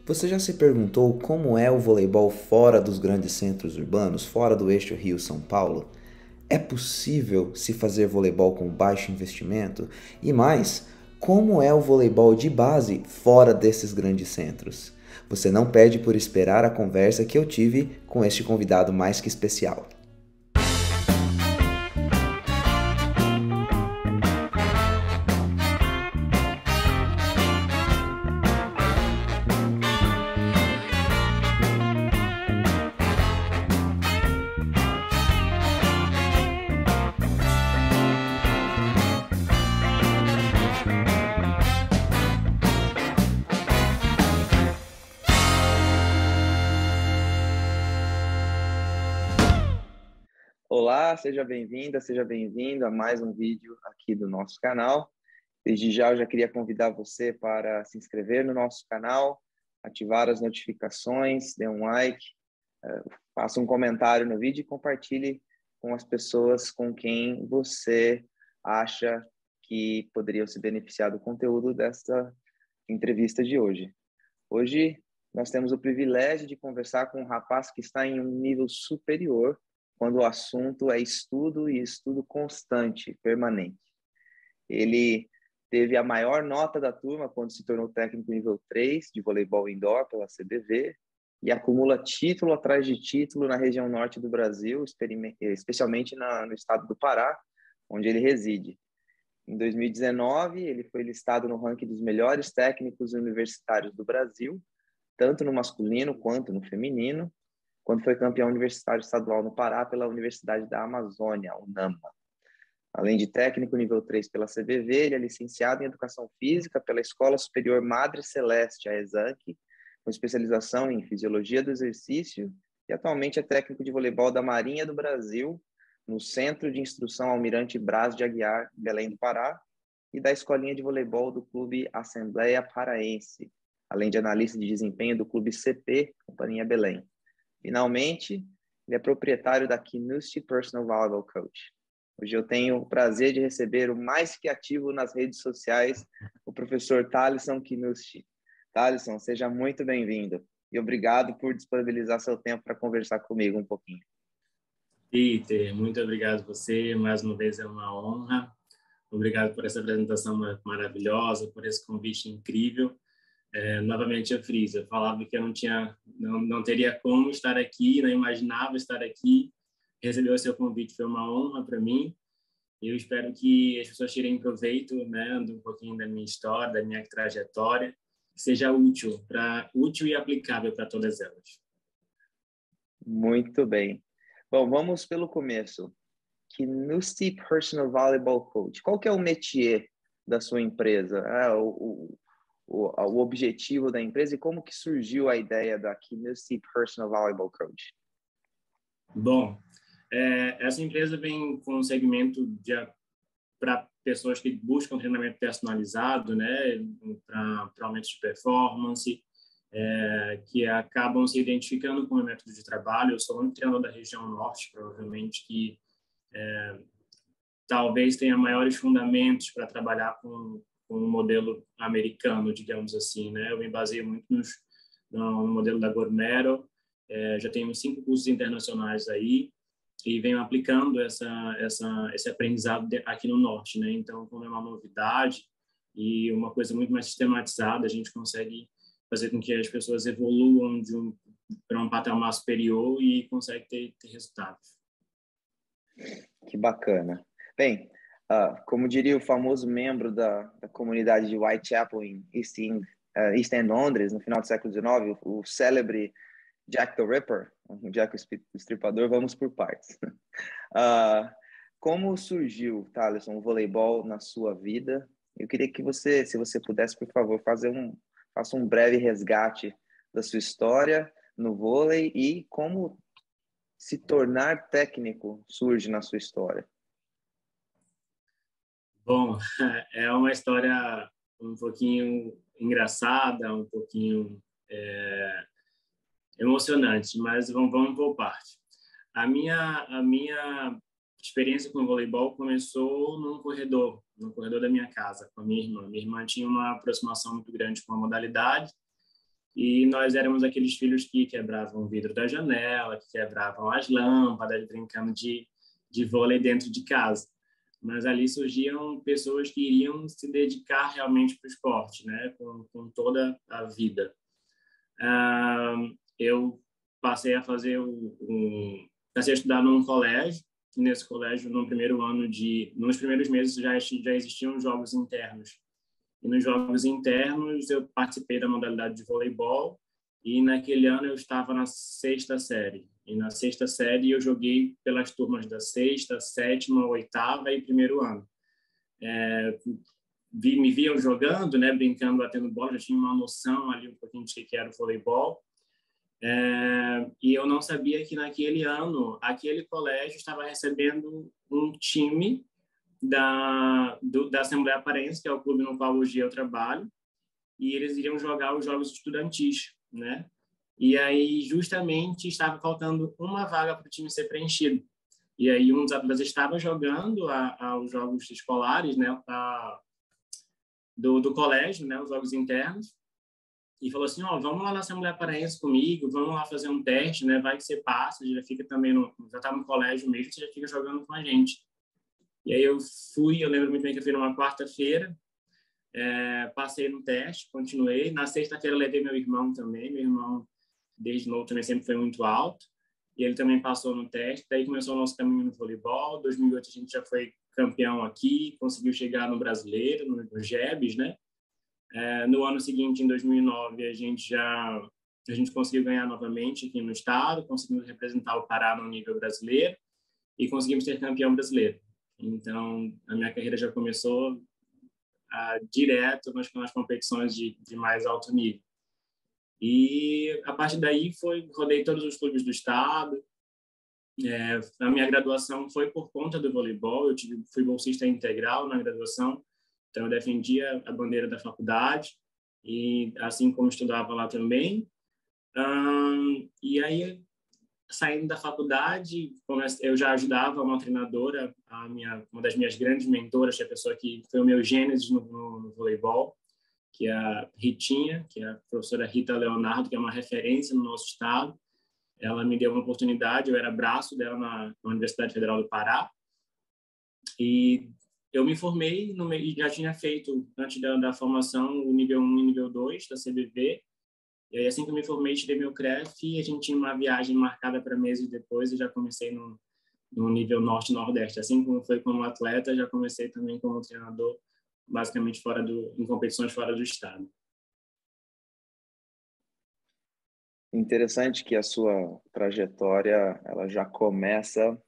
Você já se perguntou como é o voleibol fora dos grandes centros urbanos, fora do eixo Rio-São Paulo? É possível se fazer voleibol com baixo investimento? E mais, como é o voleibol de base fora desses grandes centros? Você não perde por esperar a conversa que eu tive com este convidado mais que especial. Olá, seja bem-vinda, seja bem-vindo a mais um vídeo aqui do nosso canal. Desde já eu já queria convidar você para se inscrever no nosso canal, ativar as notificações, dê um like, faça um comentário no vídeo e compartilhe com as pessoas com quem você acha que poderiam se beneficiar do conteúdo desta entrevista de hoje. Hoje nós temos o privilégio de conversar com um rapaz que está em um nível superior quando o assunto é estudo e estudo constante, permanente. Ele teve a maior nota da turma quando se tornou técnico nível 3 de voleibol indoor pela CBV e acumula título atrás de título na região norte do Brasil, especialmente no estado do Pará, onde ele reside. Em 2019, ele foi listado no ranking dos melhores técnicos universitários do Brasil, tanto no masculino quanto no feminino, quando foi campeão universitário estadual no Pará pela Universidade da Amazônia, UNAMA. Além de técnico nível 3 pela CBV, ele é licenciado em Educação Física pela Escola Superior Madre Celeste, a ESANC, com especialização em Fisiologia do Exercício, e atualmente é técnico de voleibol da Marinha do Brasil, no Centro de Instrução Almirante Brás de Aguiar, Belém do Pará, e da Escolinha de Voleibol do Clube Assembleia Paraense, além de analista de desempenho do Clube CP, Companhia Belém. Finalmente, ele é proprietário da Kinusti Personal Volleyball Coach. Hoje eu tenho o prazer de receber o mais que ativo nas redes sociais, o professor Thalisson Kinusti. Thalisson, seja muito bem-vindo e obrigado por disponibilizar seu tempo para conversar comigo um pouquinho. Peter, muito obrigado a você, mais uma vez é uma honra. Obrigado por essa apresentação maravilhosa, por esse convite incrível. Novamente eu friso, eu falava que eu não teria como estar aqui, não imaginava estar aqui. Receber o seu convite foi uma honra para mim. Eu espero que as pessoas tirem proveito, né, de um pouquinho da minha história, da minha trajetória, que seja útil e aplicável para todas elas. Muito bem. Bom, vamos pelo começo. Kinusti Personal Volleyball Coach. Qual que é o métier da sua empresa? O objetivo da empresa e como que surgiu a ideia da Kinusti Personal Volleyball Coach? Bom, essa empresa vem com um segmento para pessoas que buscam treinamento personalizado, né, para aumento de performance, que acabam se identificando com o método de trabalho. Eu sou o único treinador da região norte, provavelmente, que talvez tenha maiores fundamentos para trabalhar com um modelo americano, digamos assim, né? Eu me baseio muito no modelo da Gormero, já tenho 5 cursos internacionais aí e venho aplicando esse aprendizado aqui no Norte, né? Então, como é uma novidade e uma coisa muito mais sistematizada, a gente consegue fazer com que as pessoas evoluam para um patamar superior e consegue ter resultados. Que bacana. Bem, como diria o famoso membro da comunidade de Whitechapel em East End, Londres, no final do século XIX, o célebre Jack the Ripper, o Jack o Estripador, vamos por partes. Como surgiu, Thalisson, o voleibol na sua vida? Eu queria que você, se você pudesse, por favor, faça um breve resgate da sua história no vôlei e como se tornar técnico surge na sua história. Bom, é uma história um pouquinho engraçada, um pouquinho emocionante, mas vamos por parte. A minha experiência com o voleibol começou no corredor da minha casa, com a minha irmã. Minha irmã tinha uma aproximação muito grande com a modalidade E nós éramos aqueles filhos que quebravam o vidro da janela, que quebravam as lâmpadas, brincando de vôlei dentro de casa. Mas ali surgiam pessoas que iriam se dedicar realmente para o esporte, né? Com toda a vida. Eu passei a fazer passei a estudar num colégio. Nesse colégio, nos primeiros meses já existiam jogos internos. E nos jogos internos eu participei da modalidade de voleibol, e naquele ano eu estava na 6ª série. E na 6ª série eu joguei pelas turmas da 6ª, 7ª, 8ª e 1º ano. Me viam jogando, né, brincando, batendo bola, já tinha uma noção ali um pouquinho de que era o voleibol. E eu não sabia que naquele ano aquele colégio estava recebendo um time da Assembleia Paraense, que é o clube no qual hoje eu trabalho, e eles iriam jogar os jogos estudantis, né? E aí justamente estava faltando uma vaga para o time ser preenchido. E aí um dos atletas estava jogando aos jogos escolares, né, do colégio, né, os jogos internos, e falou assim: vamos lá na Assembleia Paraense comigo, vamos lá fazer um teste, né? Vai que você passa, já fica também já está no colégio mesmo, você já fica jogando com a gente. E aí eu lembro muito bem que eu fui numa quarta-feira, passei no teste, continuei. Na sexta-feira levei meu irmão também, meu irmão desde novo também sempre foi muito alto, e ele também passou no teste. Daí começou o nosso caminho no voleibol. Em 2008 a gente já foi campeão aqui, conseguiu chegar no Brasileiro, no GEBs, né? No ano seguinte, em 2009, a gente conseguiu ganhar novamente aqui no estado, conseguimos representar o Pará no nível brasileiro e conseguimos ser campeão brasileiro. Então, a minha carreira já começou direto nas competições de mais alto nível. E, a partir daí, rodei todos os clubes do estado. A minha graduação foi por conta do voleibol. Fui bolsista integral na graduação, então eu defendia a bandeira da faculdade, e assim como estudava lá também. E aí, saindo da faculdade, eu já ajudava uma treinadora, uma das minhas grandes mentoras, que é a pessoa que foi o meu gênesis no voleibol, que é a Ritinha, que é a professora Rita Leonardo, que é uma referência no nosso estado. Ela me deu uma oportunidade, eu era braço dela na Universidade Federal do Pará, e eu me formei e já tinha feito, antes da formação, o nível 1 e nível 2 da CBV. E aí, assim que eu me formei, tirei meu CREF, e a gente tinha uma viagem marcada para meses depois, e já comecei no nível norte-nordeste. Assim como foi como atleta, já comecei também como treinador, basicamente em competições fora do estado. Interessante que a sua trajetória ela já começa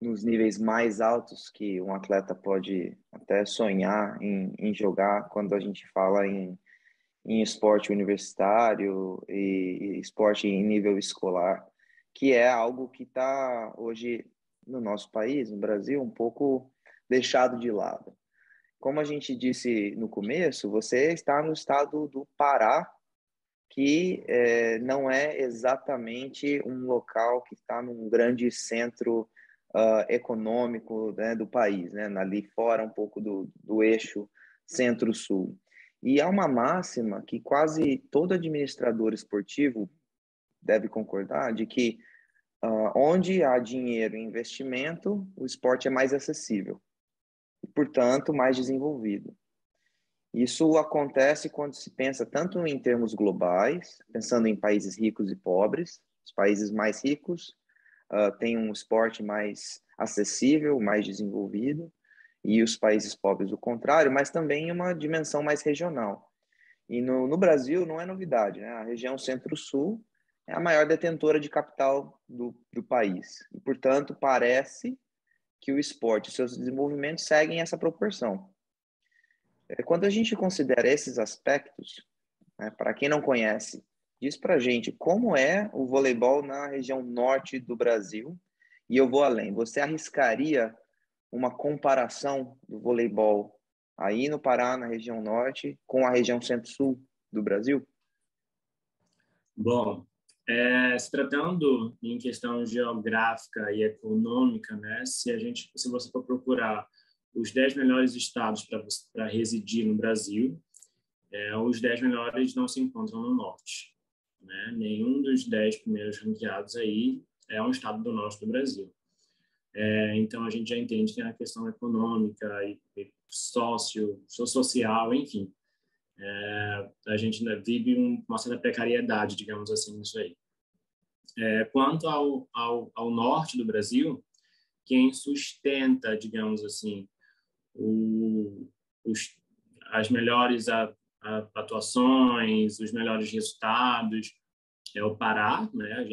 nos níveis mais altos que um atleta pode até sonhar em jogar, quando a gente fala em esporte universitário e esporte em nível escolar, que é algo que está hoje no nosso país, no Brasil, um pouco deixado de lado. Como a gente disse no começo, você está no estado do Pará, que não é exatamente um local que está num grande centro econômico, né, do país, né, ali fora um pouco do eixo centro-sul. E há uma máxima que quase todo administrador esportivo deve concordar, de que onde há dinheiro e investimento, o esporte é mais acessível e, portanto, mais desenvolvido. Isso acontece quando se pensa tanto em termos globais, pensando em países ricos e pobres. Os países mais ricos têm um esporte mais acessível, mais desenvolvido, e os países pobres o contrário, mas também em uma dimensão mais regional. E no Brasil não é novidade, né? A região Centro-Sul é a maior detentora de capital do país. E, portanto, parece que o esporte e seus desenvolvimentos seguem essa proporção. Quando a gente considera esses aspectos, né, para quem não conhece, diz para a gente como é o voleibol na região norte do Brasil. E eu vou além. Você arriscaria uma comparação do voleibol aí no Pará, na região norte, com a região centro-sul do Brasil? Bom, se tratando em questão geográfica e econômica, né, se você for procurar os 10 melhores estados para residir no Brasil, os 10 melhores não se encontram no norte, né? Nenhum dos 10 primeiros ranqueados aí é um estado do norte do Brasil. Então, a gente já entende que é a questão econômica e social, enfim. A gente ainda vive uma certa precariedade, digamos assim, nisso aí. Quanto ao norte do Brasil, quem sustenta, digamos assim, as melhores atuações, os melhores resultados, é o Pará, né?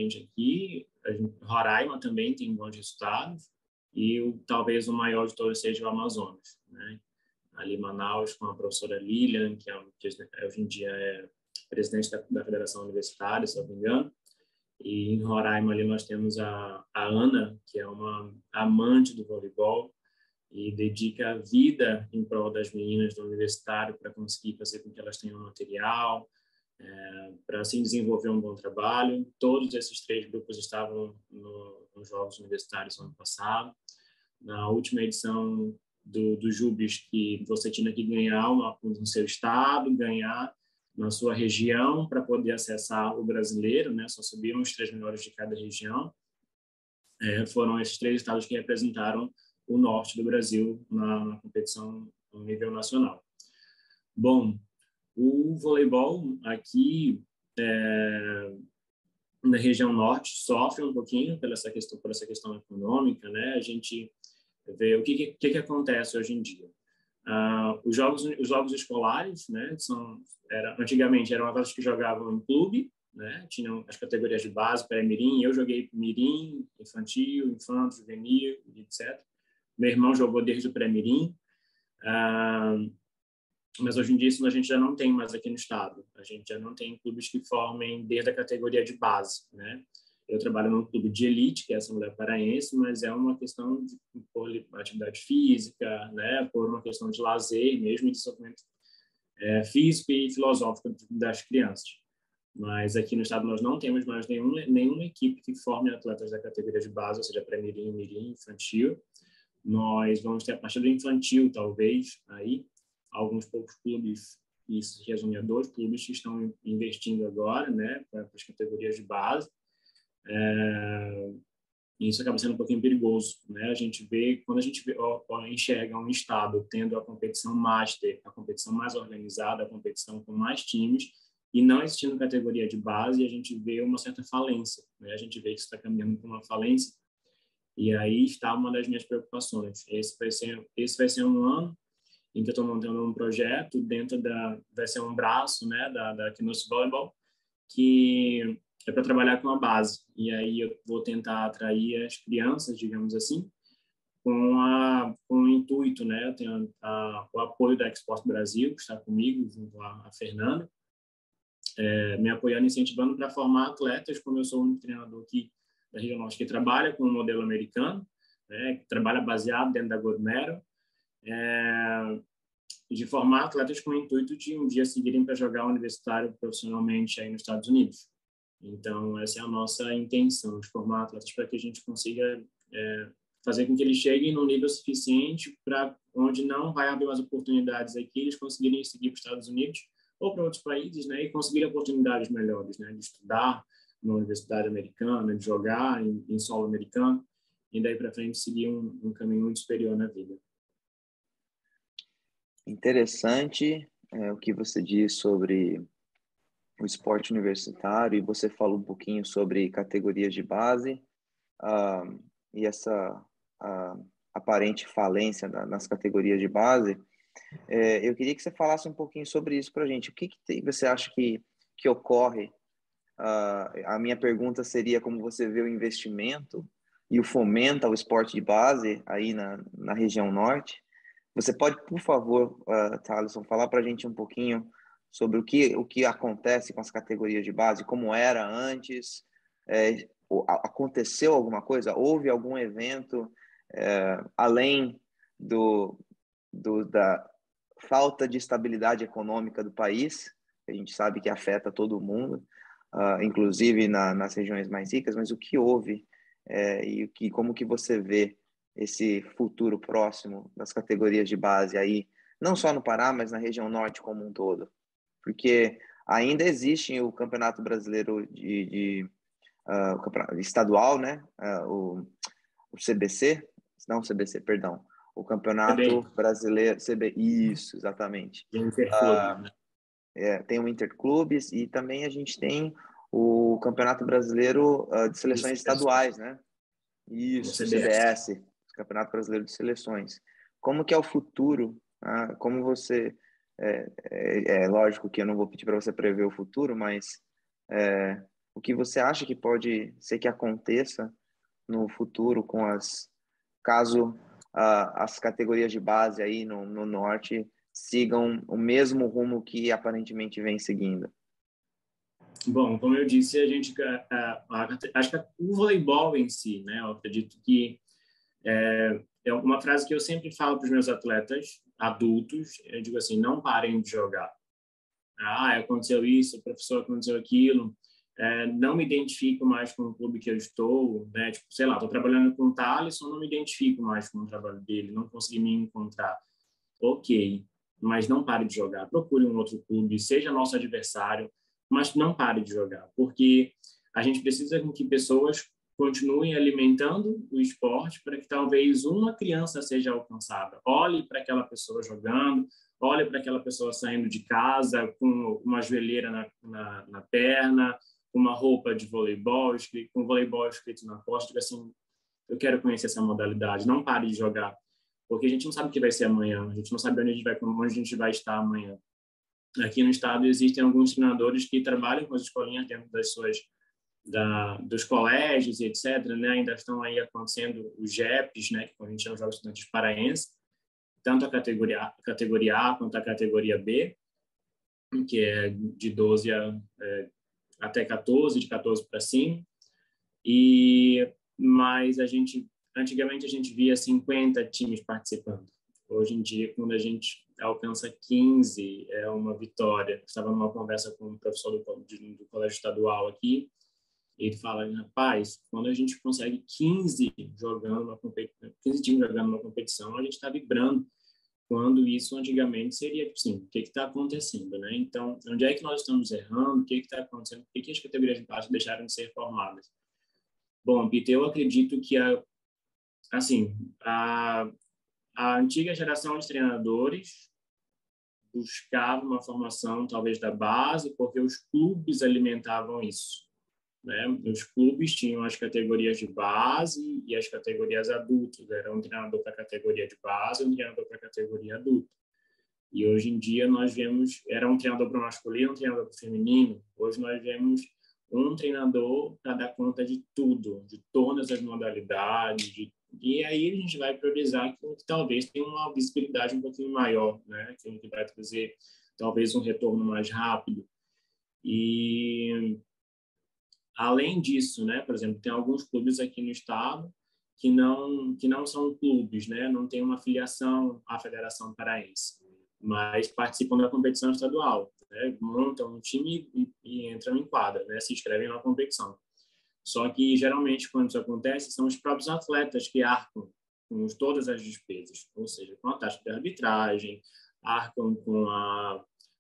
Roraima também tem bons resultados, e talvez o maior de todos seja o Amazonas, né? Ali Manaus, com a professora Lilian, que hoje em dia é presidente da Federação Universitária, se eu não me engano. E em Roraima ali nós temos a Ana, que é uma amante do voleibol e dedica a vida em prol das meninas do universitário para conseguir fazer com que elas tenham material, para assim desenvolver um bom trabalho. Todos esses 3 grupos estavam nos Jogos Universitários ano passado. Na última edição do JUBES, que você tinha que ganhar no seu estado, ganhar na sua região para poder acessar o brasileiro, né? Só subiam os 3 melhores de cada região. Foram esses 3 estados que representaram o norte do Brasil na competição no nível nacional. Bom, o voleibol aqui na região norte sofre um pouquinho por essa questão econômica, né? A gente vê o que acontece hoje em dia. Os jogos escolares, né? Antigamente eram atletas que jogavam em clube, né? Tinham as categorias de base, pré-mirim. Eu joguei mirim, infantil, infanto, juvenil, etc. Meu irmão jogou desde o pré-mirim. Mas hoje em dia isso a gente já não tem mais aqui no estado. A gente já não tem clubes que formem desde a categoria de base, né? Eu trabalho num clube de elite, que é a Assembleia Paraense, mas é uma questão por atividade física, né? Por uma questão de lazer mesmo, e de desenvolvimento físico e filosófico das crianças. Mas aqui no estado nós não temos mais nenhuma equipe que forme atletas da categoria de base, ou seja, pré-mirim, mirim, infantil. Nós vamos ter a partir do infantil, talvez, aí, alguns poucos clubes, isso se resume a 2 clubes que estão investindo agora, né, para as categorias de base. Isso acaba sendo um pouquinho perigoso, né? Quando a gente enxerga um estado tendo a competição master, a competição mais organizada, a competição com mais times, e não existindo categoria de base, a gente vê uma certa falência, né? A gente vê que isso está caminhando para uma falência, e aí está uma das minhas preocupações. Esse vai ser um ano em que eu estou montando um projeto vai ser um braço, né, da Knuts Volleyball, que é para trabalhar com a base. E aí eu vou tentar atrair as crianças, digamos assim, com o intuito, né? Eu tenho o apoio da Export Brasil, que está comigo, junto a Fernanda, me apoiando, incentivando para formar atletas, como eu sou o único treinador aqui da região norte que trabalha com o modelo americano, né? Que trabalha baseado dentro da Gold Medal, de formar atletas com o intuito de um dia seguirem para jogar universitário profissionalmente aí nos Estados Unidos. Então, essa é a nossa intenção, de formar atletas para que a gente consiga fazer com que eles cheguem num nível suficiente para onde não vai abrir mais oportunidades aqui, eles conseguirem seguir para os Estados Unidos ou para outros países, né, e conseguir oportunidades melhores, né, de estudar na universidade americana, de jogar em solo americano, e daí para frente seguir um caminho muito superior na vida. Interessante o que você diz sobre o esporte universitário, e você falou um pouquinho sobre categorias de base e essa aparente falência nas categorias de base. Eu queria que você falasse um pouquinho sobre isso para a gente. O que você acha que ocorre? A minha pergunta seria como você vê o investimento e o fomento ao esporte de base aí na região norte. Você pode, por favor, Thaleson, falar para a gente um pouquinho sobre o que acontece com as categorias de base, como era antes, aconteceu alguma coisa, houve algum evento, além da falta de estabilidade econômica do país, a gente sabe que afeta todo mundo, inclusive nas regiões mais ricas, mas o que houve e como que você vê esse futuro próximo das categorias de base aí, não só no Pará, mas na região norte como um todo? porque ainda existe o Campeonato Brasileiro o campeonato estadual, né? O CBC, não o CBC, perdão, o Campeonato Brasileiro, isso, exatamente. Interclube, né? Tem o Interclubes e também a gente tem o Campeonato Brasileiro de Seleções Estaduais, né? Isso, o CBS, Campeonato Brasileiro de Seleções. Como que é o futuro? Como você... É lógico que eu não vou pedir para você prever o futuro, mas o que você acha que pode ser que aconteça no futuro caso as categorias de base aí no norte sigam o mesmo rumo que aparentemente vem seguindo? Bom, como eu disse, acho que o voleibol em si, né? Eu acredito que é uma frase que eu sempre falo para os meus atletas adultos. Eu digo assim: não parem de jogar. Aconteceu isso, professor, aconteceu aquilo. Não me identifico mais com o clube que eu estou, né? Tipo, sei lá, estou trabalhando com o Thaleson, não me identifico mais com o trabalho dele, não consegui me encontrar. Ok, mas não pare de jogar. Procure um outro clube, seja nosso adversário, mas não pare de jogar, porque a gente precisa que pessoas continuem alimentando o esporte para que talvez uma criança seja alcançada. Olhe para aquela pessoa jogando, olhe para aquela pessoa saindo de casa com uma joelheira na perna, com uma roupa de voleibol, com voleibol escrito na costa, assim, eu quero conhecer essa modalidade, não pare de jogar, porque a gente não sabe o que vai ser amanhã, a gente não sabe onde a gente vai estar amanhã. Aqui no estado existem alguns treinadores que trabalham com as escolinhas dentro dos colégios e etc., né? Ainda estão aí acontecendo os JEPs, né? Que a gente chama de Jogos Estudantis Paraenses, tanto a categoria A quanto a categoria B, que é de 12 até 14, de 14 para cima. Mas antigamente a gente via 50 times participando. Hoje em dia, quando a gente alcança 15, é uma vitória. Estava numa conversa com um professor do colégio estadual aqui, e ele fala: rapaz, quando a gente consegue 15 times jogando uma competição, a gente está vibrando. Quando isso antigamente seria assim, o que está acontecendo, né? Então, onde é que nós estamos errando? O que está acontecendo? Por que as categorias de base deixaram de ser formadas? Bom, Peter, eu acredito que a antiga geração de treinadores buscava uma formação talvez da base, porque os clubes alimentavam isso, né? Os clubes tinham as categorias de base e as categorias adultas. Era um treinador para a categoria de base e um treinador para a categoria adulta. E hoje em dia nós vemos, era um treinador para o masculino, um treinador para o feminino. Hoje nós vemos um treinador para dar conta de tudo, de todas as modalidades, e aí a gente vai priorizar aquilo que talvez tenha uma visibilidade um pouquinho maior, né? Aquilo que vai trazer talvez um retorno mais rápido. E além disso, né? Por exemplo, tem alguns clubes aqui no estado que não são clubes, né? Não tem uma filiação à Federação Paraense, mas participam da competição estadual, né? Montam um time e entram em quadra, né? Se inscrevem na competição. Só que, geralmente, quando isso acontece, são os próprios atletas que arcam com todas as despesas, ou seja, com a taxa de arbitragem, arcam com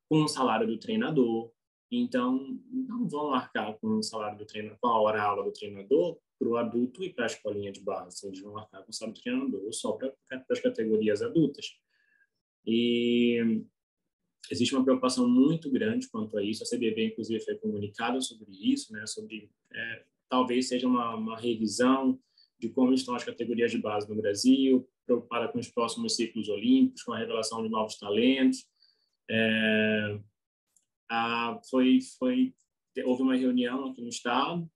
o salário do treinador. Então, não vão arcar com o salário do treinador, com a hora-aula do treinador para o adulto e para a escolinha de base. Eles vão arcar com o salário do treinador só para as categorias adultas. E existe uma preocupação muito grande quanto a isso. A CBV, inclusive, foi comunicada sobre isso, né? Sobre talvez seja uma revisão de como estão as categorias de base no Brasil, preocupada com os próximos ciclos olímpicos, com a revelação de novos talentos. Houve uma reunião aqui no estado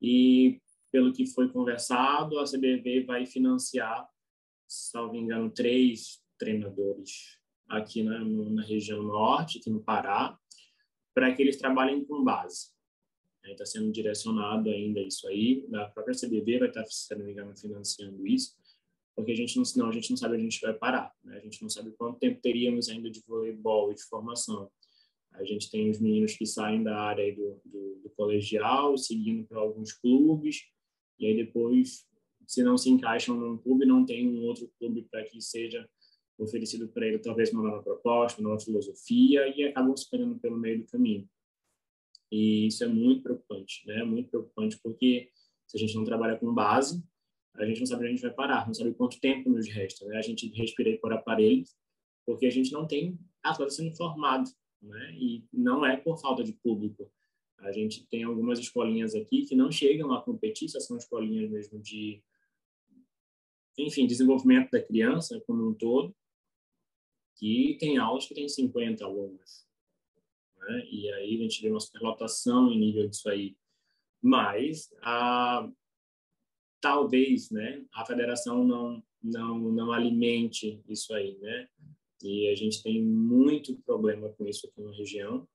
e, pelo que foi conversado, a CBV vai financiar, salvo engano, 3 treinadores aqui na região norte, aqui no Pará, para que eles trabalhem com base. Está sendo direcionado ainda isso aí. A própria CBV vai estar, se não me engano, financiando isso, porque a gente não sabe onde a gente vai parar, né? A gente não sabe quanto tempo teríamos ainda de voleibol e de formação. A gente tem os meninos que saem da área aí do colegial, seguindo para alguns clubes, e aí depois, se não se encaixam num clube, não tem um outro clube para que seja oferecido para ele talvez uma nova proposta, uma nova filosofia, e acabam se perdendo pelo meio do caminho. E isso é muito preocupante, né? Muito preocupante, porque se a gente não trabalha com base, a gente não sabe onde a gente vai parar, não sabe quanto tempo nos resta, né? A gente respira por aparelhos, porque a gente não tem atleta sendo formado, né? E não é por falta de público. A gente tem algumas escolinhas aqui que não chegam a competir, só são escolinhas mesmo de, enfim, desenvolvimento da criança como um todo, que tem aulas que tem 50 alunos, né? E aí a gente vê uma superlotação em nível disso aí. Mas talvez, né, a federação não alimente isso aí, né? E a gente tem muito problema com isso aqui na região,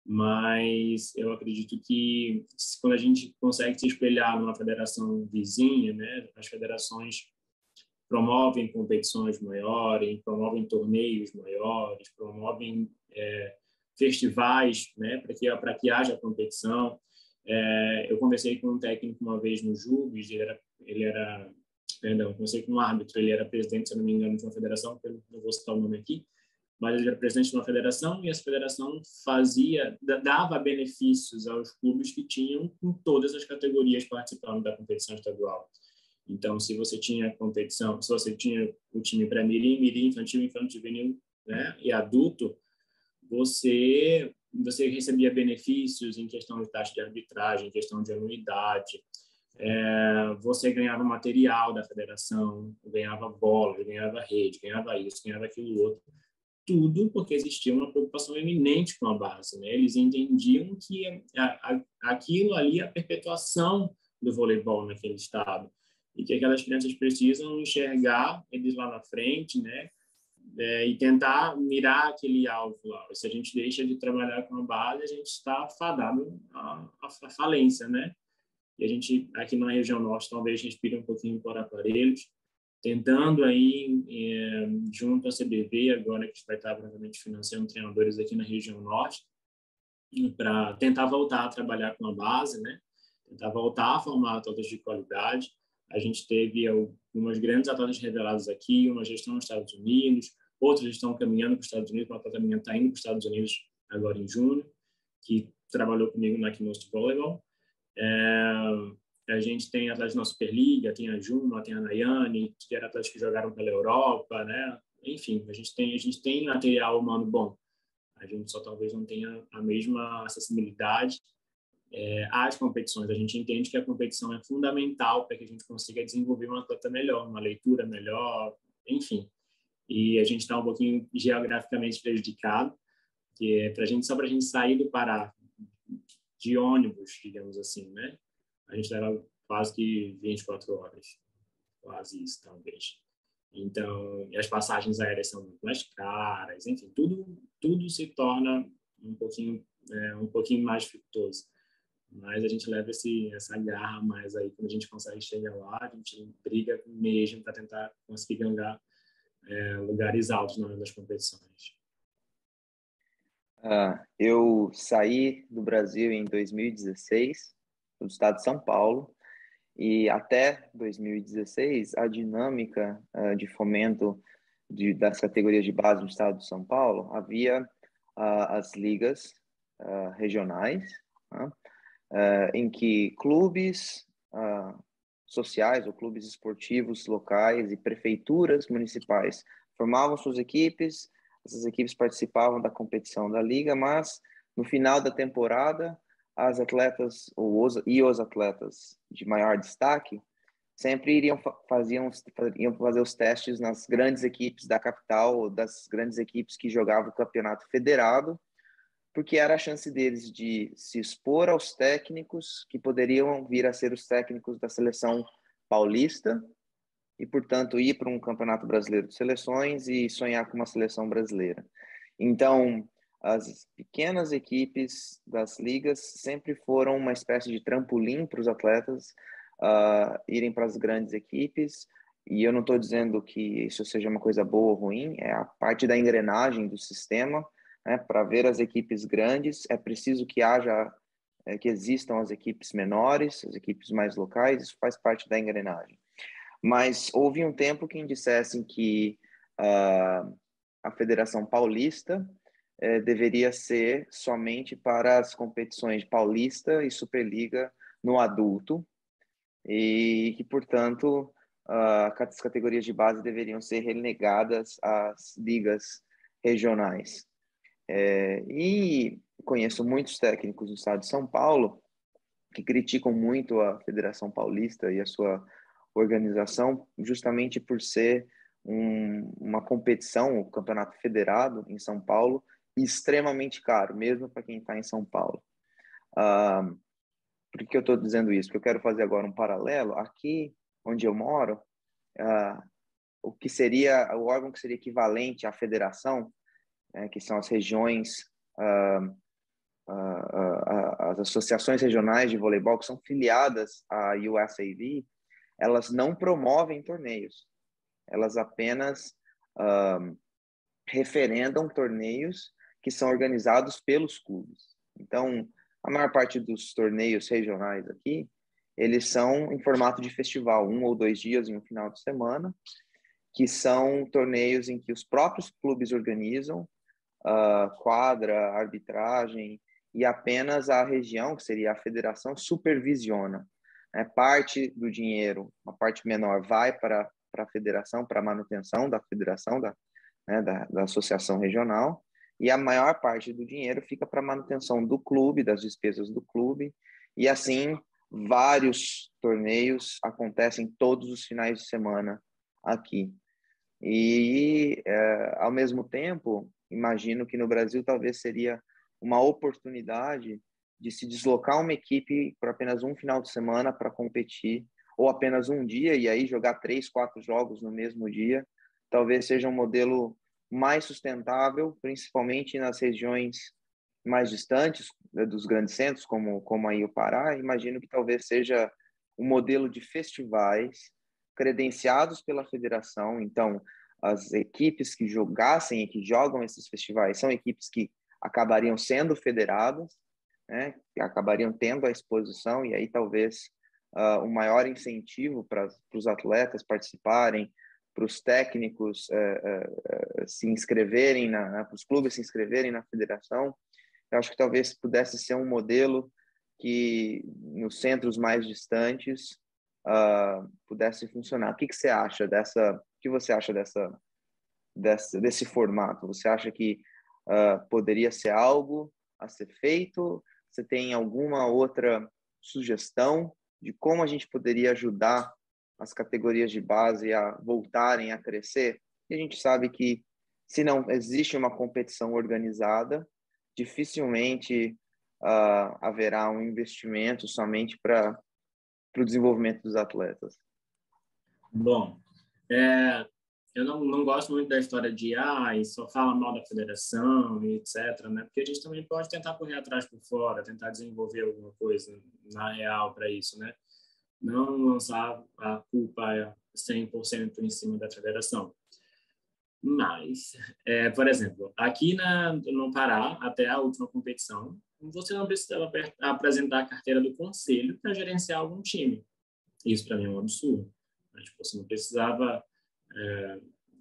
mas eu acredito que quando a gente consegue se espelhar numa federação vizinha, né, as federações promovem competições maiores, promovem torneios maiores, promovem festivais, né, para que haja competição. Eu conversei com um técnico uma vez no Jubes, conversei com um árbitro, ele era presidente, se eu não me engano, de uma federação, eu não vou citar o nome aqui, mas ele era presidente de uma federação e essa federação dava benefícios aos clubes que tinham em todas as categorias participando da competição estadual. Então, se você tinha competição, se você tinha o time pré-mirim, mirim, infantil, infantil, juvenil, né, e adulto, você recebia benefícios em questão de taxa de arbitragem, em questão de anuidade, você ganhava material da federação, ganhava bola, ganhava rede, ganhava isso, ganhava aquilo outro, tudo porque existia uma preocupação eminente com a base, né? Eles entendiam que aquilo ali é a perpetuação do voleibol naquele estado e que aquelas crianças precisam enxergar eles lá na frente, né? E tentar mirar aquele alvo lá. Se a gente deixa de trabalhar com a base, a gente está fadado à falência, né? E a gente, aqui na região norte, talvez respire um pouquinho por aparelhos, tentando aí, junto à CBV, agora que vai estar provavelmente financiando treinadores aqui na região norte, para tentar voltar a trabalhar com a base, né? Tentar voltar a formar atletas de qualidade. A gente teve algumas grandes atletas reveladas aqui, uma gestão nos Estados Unidos, outras estão caminhando para os Estados Unidos, uma atleta minha está indo para os Estados Unidos agora em junho, que trabalhou comigo na Kimost Volleyball. A gente tem atletas na Superliga, tem a Juma, tem a Nayane, que eram atletas que jogaram pela Europa, né? Enfim, a gente tem material humano bom. A gente só talvez não tenha a mesma acessibilidade às competições. A gente entende que a competição é fundamental para que a gente consiga desenvolver um atleta melhor, uma leitura melhor, enfim. E a gente está um pouquinho geograficamente prejudicado, que é só para a gente sair do Pará de ônibus, digamos assim, né? A gente leva quase que 24 horas, quase isso, talvez. Então, e as passagens aéreas são muito mais caras, enfim, tudo se torna um pouquinho mais dificultoso. Mas a gente leva essa garra mais aí, quando a gente consegue chegar lá, a gente briga mesmo para tentar conseguir ganhar lugares altos nas competições. Eu saí do Brasil em 2016, do estado de São Paulo, e até 2016 a dinâmica de fomento das categorias de base no estado de São Paulo, havia as ligas regionais, em que clubes sociais ou clubes esportivos locais e prefeituras municipais formavam suas equipes, essas equipes participavam da competição da liga, mas no final da temporada as atletas os atletas de maior destaque sempre iam fazer os testes nas grandes equipes da capital, das grandes equipes que jogavam o campeonato federado, porque era a chance deles de se expor aos técnicos que poderiam vir a ser os técnicos da seleção paulista e, portanto, ir para um campeonato brasileiro de seleções e sonhar com uma seleção brasileira. Então, as pequenas equipes das ligas sempre foram uma espécie de trampolim para os atletas irem para as grandes equipes, e eu não estou dizendo que isso seja uma coisa boa ou ruim, é a parte da engrenagem do sistema, né? Para ver as equipes grandes, é preciso que que existam as equipes menores, as equipes mais locais, isso faz parte da engrenagem. Mas houve um tempo que dissessem que a Federação Paulista deveria ser somente para as competições Paulista e Superliga no adulto, e que, portanto, as categorias de base deveriam ser relegadas às ligas regionais. E conheço muitos técnicos do estado de São Paulo que criticam muito a Federação Paulista e a sua organização, justamente por ser uma competição, o Campeonato Federado em São Paulo, extremamente caro, mesmo para quem está em São Paulo. Por que eu estou dizendo isso? Porque eu quero fazer agora um paralelo. Aqui onde eu moro, o que seria o órgão que seria equivalente à federação, que são as regiões, as associações regionais de voleibol que são filiadas à USAV, elas não promovem torneios. Elas apenas referendam torneios que são organizados pelos clubes. Então, a maior parte dos torneios regionais aqui, eles são em formato de festival, 1 ou 2 dias em um final de semana, que são torneios em que os próprios clubes organizam, quadra, arbitragem, e apenas a região, que seria a federação, supervisiona. Parte do dinheiro, uma parte menor, vai para a federação, para a manutenção da federação, da associação regional, e a maior parte do dinheiro fica para a manutenção do clube, das despesas do clube, e assim vários torneios acontecem todos os finais de semana aqui. E, ao mesmo tempo, imagino que no Brasil talvez seria uma oportunidade de se deslocar uma equipe por apenas um final de semana para competir, ou apenas um dia, e aí jogar 3, 4 jogos no mesmo dia. Talvez seja um modelo mais sustentável, principalmente nas regiões mais distantes dos grandes centros, como aí o Pará. Imagino que talvez seja um modelo de festivais credenciados pela federação. Então, as equipes que jogassem e que jogam esses festivais são equipes que acabariam sendo federadas, que acabariam tendo a exposição, e aí talvez um maior incentivo para os atletas participarem, para os técnicos se inscreverem, para os clubes se inscreverem na federação. Eu acho que talvez pudesse ser um modelo que nos centros mais distantes pudesse funcionar. O que você acha desse formato? Você acha que poderia ser algo a ser feito? Você tem alguma outra sugestão de como a gente poderia ajudar as categorias de base a voltarem a crescer? E a gente sabe que, se não existe uma competição organizada, dificilmente haverá um investimento somente para o desenvolvimento dos atletas. Bom, eu não gosto muito da história de e só fala mal da federação e etc, né? Porque a gente também pode tentar correr atrás por fora, tentar desenvolver alguma coisa na real para isso, né? Não lançar a culpa 100% em cima da federação. Mas, por exemplo, aqui no Pará, até a última competição, você não precisava apresentar a carteira do conselho para gerenciar algum time. Isso, para mim, é um absurdo. Tipo, você não precisava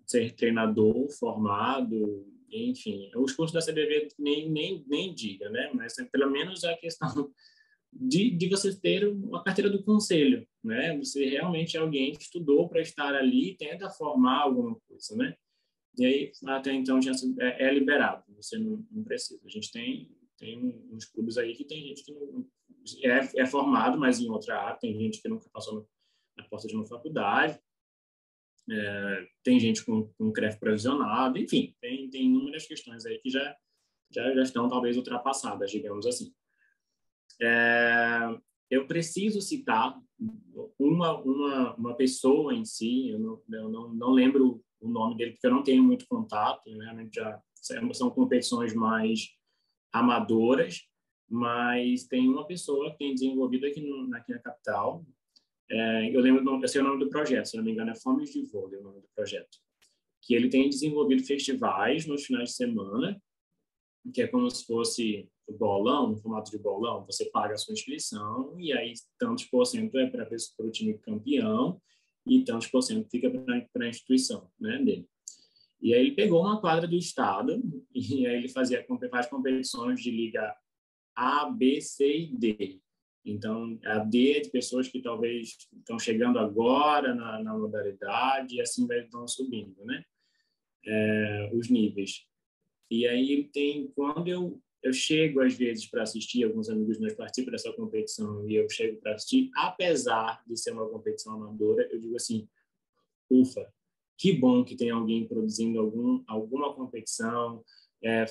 ser treinador formado, enfim. Os cursos da CBV nem diga, né? Mas pelo menos a questão de você ter uma carteira do conselho, né? Você realmente é alguém que estudou para estar ali e tenta formar alguma coisa, né? E aí, até então, é liberado, você não precisa. A gente tem uns clubes aí que tem gente que não é formado, mas em outra área, tem gente que nunca passou na porta de uma faculdade, tem gente com CREF provisionado, enfim, tem inúmeras questões aí que já estão talvez ultrapassadas, digamos assim. Eu preciso citar uma pessoa em si, eu não lembro o nome dele, porque eu não tenho muito contato, né? São competições mais amadoras, mas tem uma pessoa que tem desenvolvido aqui na capital. Eu sei o nome do projeto, se não me engano, é Fomes de Vôlei, o nome do projeto. Que ele tem desenvolvido festivais nos finais de semana, que é como se fosse o bolão, no formato de bolão. Você paga a sua inscrição e aí tantos por cento é para o time campeão e tantos por cento fica para a instituição, né, dele. E aí ele pegou uma quadra do estado e aí ele faz competições de liga A, B, C e D. Então, a D é de pessoas que talvez estão chegando agora na modalidade e assim estão subindo, né? Os níveis. E aí ele tem, quando eu chego às vezes para assistir, alguns amigos meus participam dessa competição e eu chego para assistir, apesar de ser uma competição amadora, eu digo assim, ufa, que bom que tem alguém produzindo alguma competição,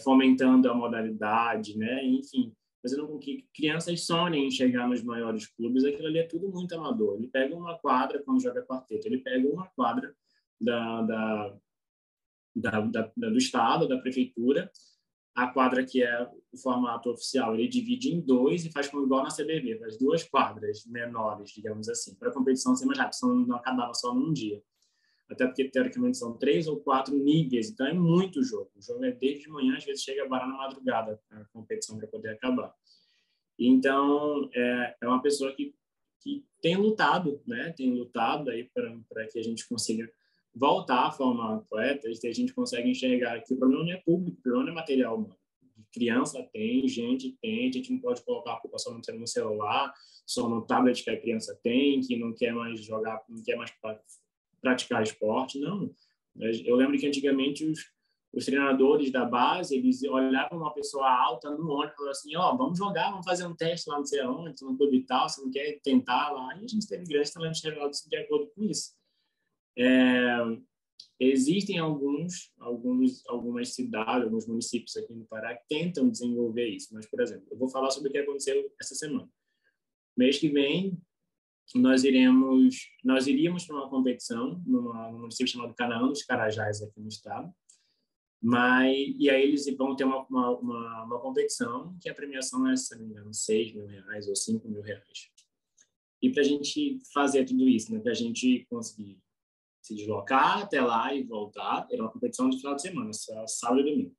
fomentando a modalidade, né? Enfim, fazendo com que crianças sonhem em chegar nos maiores clubes. Aquilo ali é tudo muito amador. Ele pega uma quadra quando joga quarteto, ele pega uma quadra do estado, da prefeitura, a quadra que é o formato oficial, ele divide em dois e faz como igual na CBB, faz 2 quadras menores, digamos assim, para a competição ser mais rápida, senão não acabava só num dia. Até porque, teoricamente, são 3 ou 4 níveis, então é muito jogo. O jogo é desde de manhã, às vezes chega a parar na madrugada, a competição para poder acabar. Então, é uma pessoa que tem lutado, né? Tem lutado aí para que a gente consiga voltar a formar atletas, e a gente consegue enxergar que o problema não é público, o problema não é material humano. Criança tem, gente tem, a gente não pode colocar a culpa só no celular, só no tablet que a criança tem, que não quer mais jogar, não quer mais praticar esporte, não. Eu lembro que antigamente os treinadores da base, eles olhavam uma pessoa alta no ônibus e falavam assim, vamos jogar, vamos fazer um teste lá, não sei aonde, no clube e tal, você não quer tentar lá? E a gente teve grandes talentos revelados de acordo com isso. Existem algumas cidades, alguns municípios aqui no Pará que tentam desenvolver isso, mas, por exemplo, eu vou falar sobre o que aconteceu essa semana. Mês que vem, nós iríamos para uma competição num município chamado Canaã dos Carajás, aqui no estado, e aí eles vão ter uma competição que a premiação é, se não me engano, R$6 mil ou R$5 mil. E para a gente fazer tudo isso, né, para a gente conseguir se deslocar até lá e voltar, era uma competição de final de semana, sábado e domingo,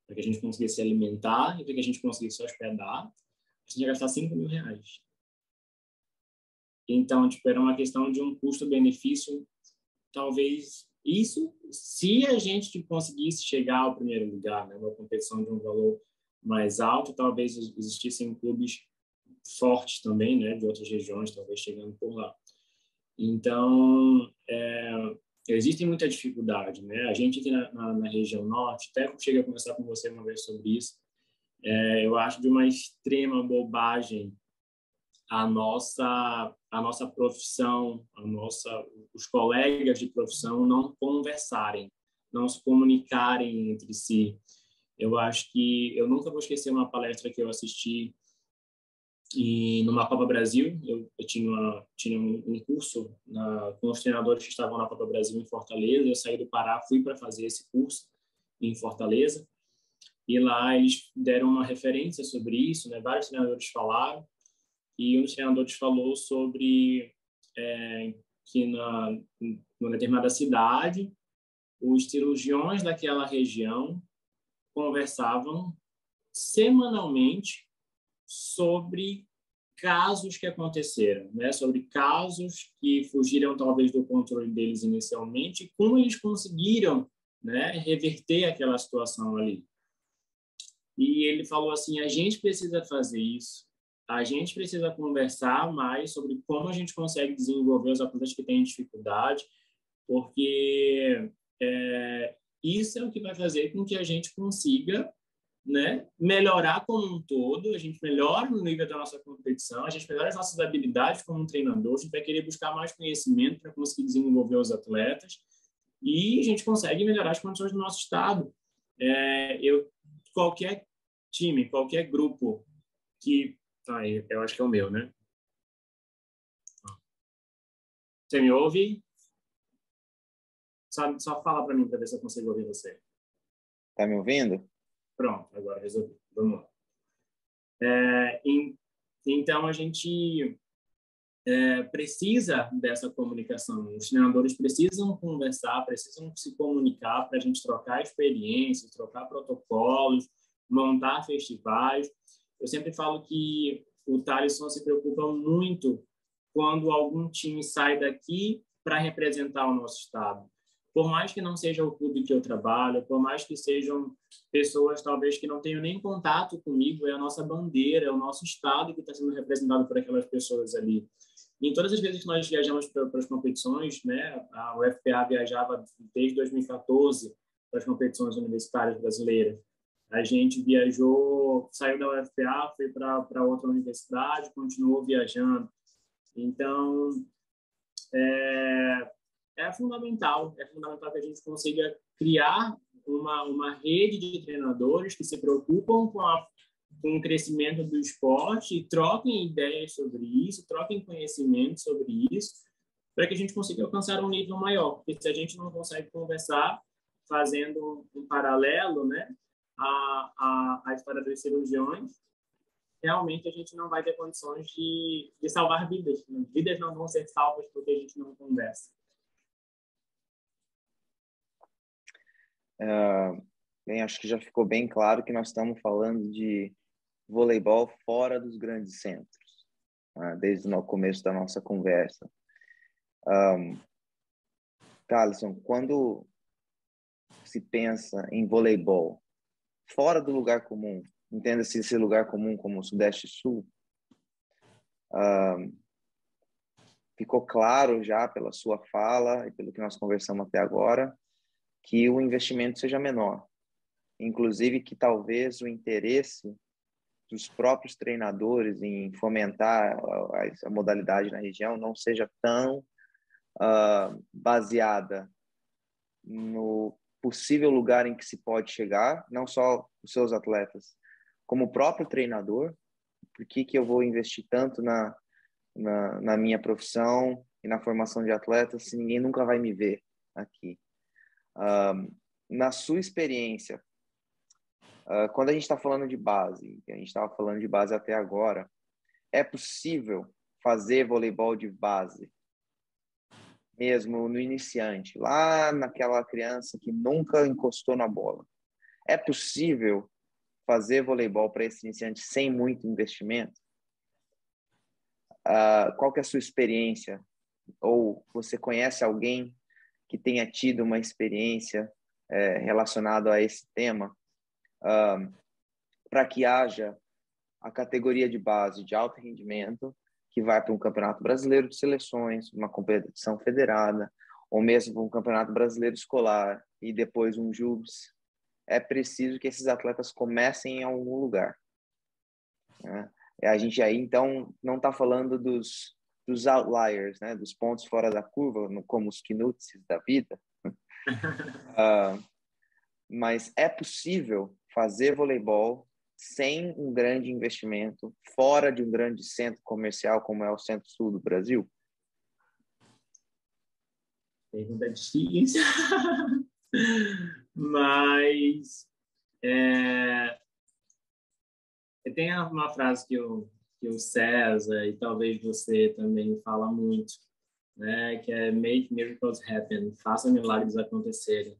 para que a gente conseguisse se alimentar e para que a gente conseguisse se hospedar, a gente ia gastar R$5 mil. Então, era uma questão de um custo-benefício, talvez isso, se a gente conseguisse chegar ao primeiro lugar, né, uma competição de um valor mais alto, talvez existissem clubes fortes também, né, de outras regiões, talvez chegando por lá. Então, existe muita dificuldade, né? A gente aqui na região norte, até cheguei a conversar com você uma vez sobre isso, eu acho de uma extrema bobagem a nossa profissão, os colegas de profissão não conversarem, não se comunicarem entre si. Eu acho que eu nunca vou esquecer uma palestra que eu assisti numa Copa Brasil. Eu tinha um curso com os treinadores que estavam na Copa Brasil em Fortaleza. Eu saí do Pará, fui para fazer esse curso em Fortaleza, e lá eles deram uma referência sobre isso, né? Vários treinadores falaram, e um dos treinadores falou sobre que numa determinada cidade, os cirurgiões daquela região conversavam semanalmente sobre casos que aconteceram, né? Sobre casos que fugiram talvez do controle deles inicialmente, como eles conseguiram, né, reverter aquela situação ali. E ele falou assim, a gente precisa fazer isso, a gente precisa conversar mais sobre como a gente consegue desenvolver os atletas que têm dificuldade, porque isso é o que vai fazer com que a gente consiga, né, melhorar como um todo, a gente melhora no nível da nossa competição, a gente melhora as nossas habilidades como um treinador, a gente vai querer buscar mais conhecimento para conseguir desenvolver os atletas, e a gente consegue melhorar as condições do nosso estado. Qualquer time, qualquer grupo que... eu acho que é o meu, né? Você me ouve? Só fala para mim para ver se eu consigo ouvir você. Tá me ouvindo? Pronto, agora resolvi. Vamos lá. Então, a gente precisa dessa comunicação. Os treinadores precisam conversar, precisam se comunicar para a gente trocar experiências, trocar protocolos, montar festivais. Eu sempre falo que o Thaleson se preocupa muito quando algum time sai daqui para representar o nosso estado. por mais que não seja o clube que eu trabalho, por mais que sejam pessoas talvez que não tenham nem contato comigo, é a nossa bandeira, é o nosso estado que está sendo representado por aquelas pessoas ali. E em todas as vezes que nós viajamos para as competições, né, a UFPA viajava desde 2014 para as competições universitárias brasileiras. A gente viajou, saiu da UFPA, foi para outra universidade, continuou viajando. Então, é fundamental que a gente consiga criar uma rede de treinadores que se preocupam com o crescimento do esporte e troquem ideias sobre isso, troquem conhecimento sobre isso, para que a gente consiga alcançar um nível maior. Porque se a gente não consegue conversar, fazendo um paralelo, né, a história dos cirurgiões, realmente a gente não vai ter condições de salvar vidas. Vidas não vão ser salvas porque a gente não conversa. Bem, acho que já ficou bem claro que nós estamos falando de voleibol fora dos grandes centros, né, desde o começo da nossa conversa. Thalisson, quando se pensa em voleibol fora do lugar comum, entenda-se esse lugar comum como o Sudeste e Sul, ficou claro já pela sua fala e pelo que nós conversamos até agora que o investimento seja menor. Inclusive que talvez o interesse dos próprios treinadores em fomentar a modalidade na região não seja tão baseada no possível lugar em que se pode chegar, não só os seus atletas, como o próprio treinador. Por que eu vou investir tanto na minha profissão e na formação de atletas se ninguém nunca vai me ver aqui? Na sua experiência, quando a gente está falando de base, a gente estava falando de base até agora, é possível fazer voleibol de base, mesmo no iniciante, lá naquela criança que nunca encostou na bola? É possível fazer voleibol para esse iniciante sem muito investimento? Qual que é a sua experiência? Ou você conhece alguém que tenha tido uma experiência relacionada a esse tema, para que haja a categoria de base de alto rendimento que vai para um campeonato brasileiro de seleções, uma competição federada, ou mesmo um campeonato brasileiro escolar e depois um JUBS? É preciso que esses atletas comecem em algum lugar, né? A gente aí, então, não está falando dos outliers, né? Dos pontos fora da curva, como os Knuts da vida. Mas é possível fazer voleibol sem um grande investimento, fora de um grande centro comercial como é o Centro-Sul do Brasil? Pergunta difícil. Mas tem uma frase que o César e talvez você também fala muito, né, que é make miracles happen, faça milagres acontecerem.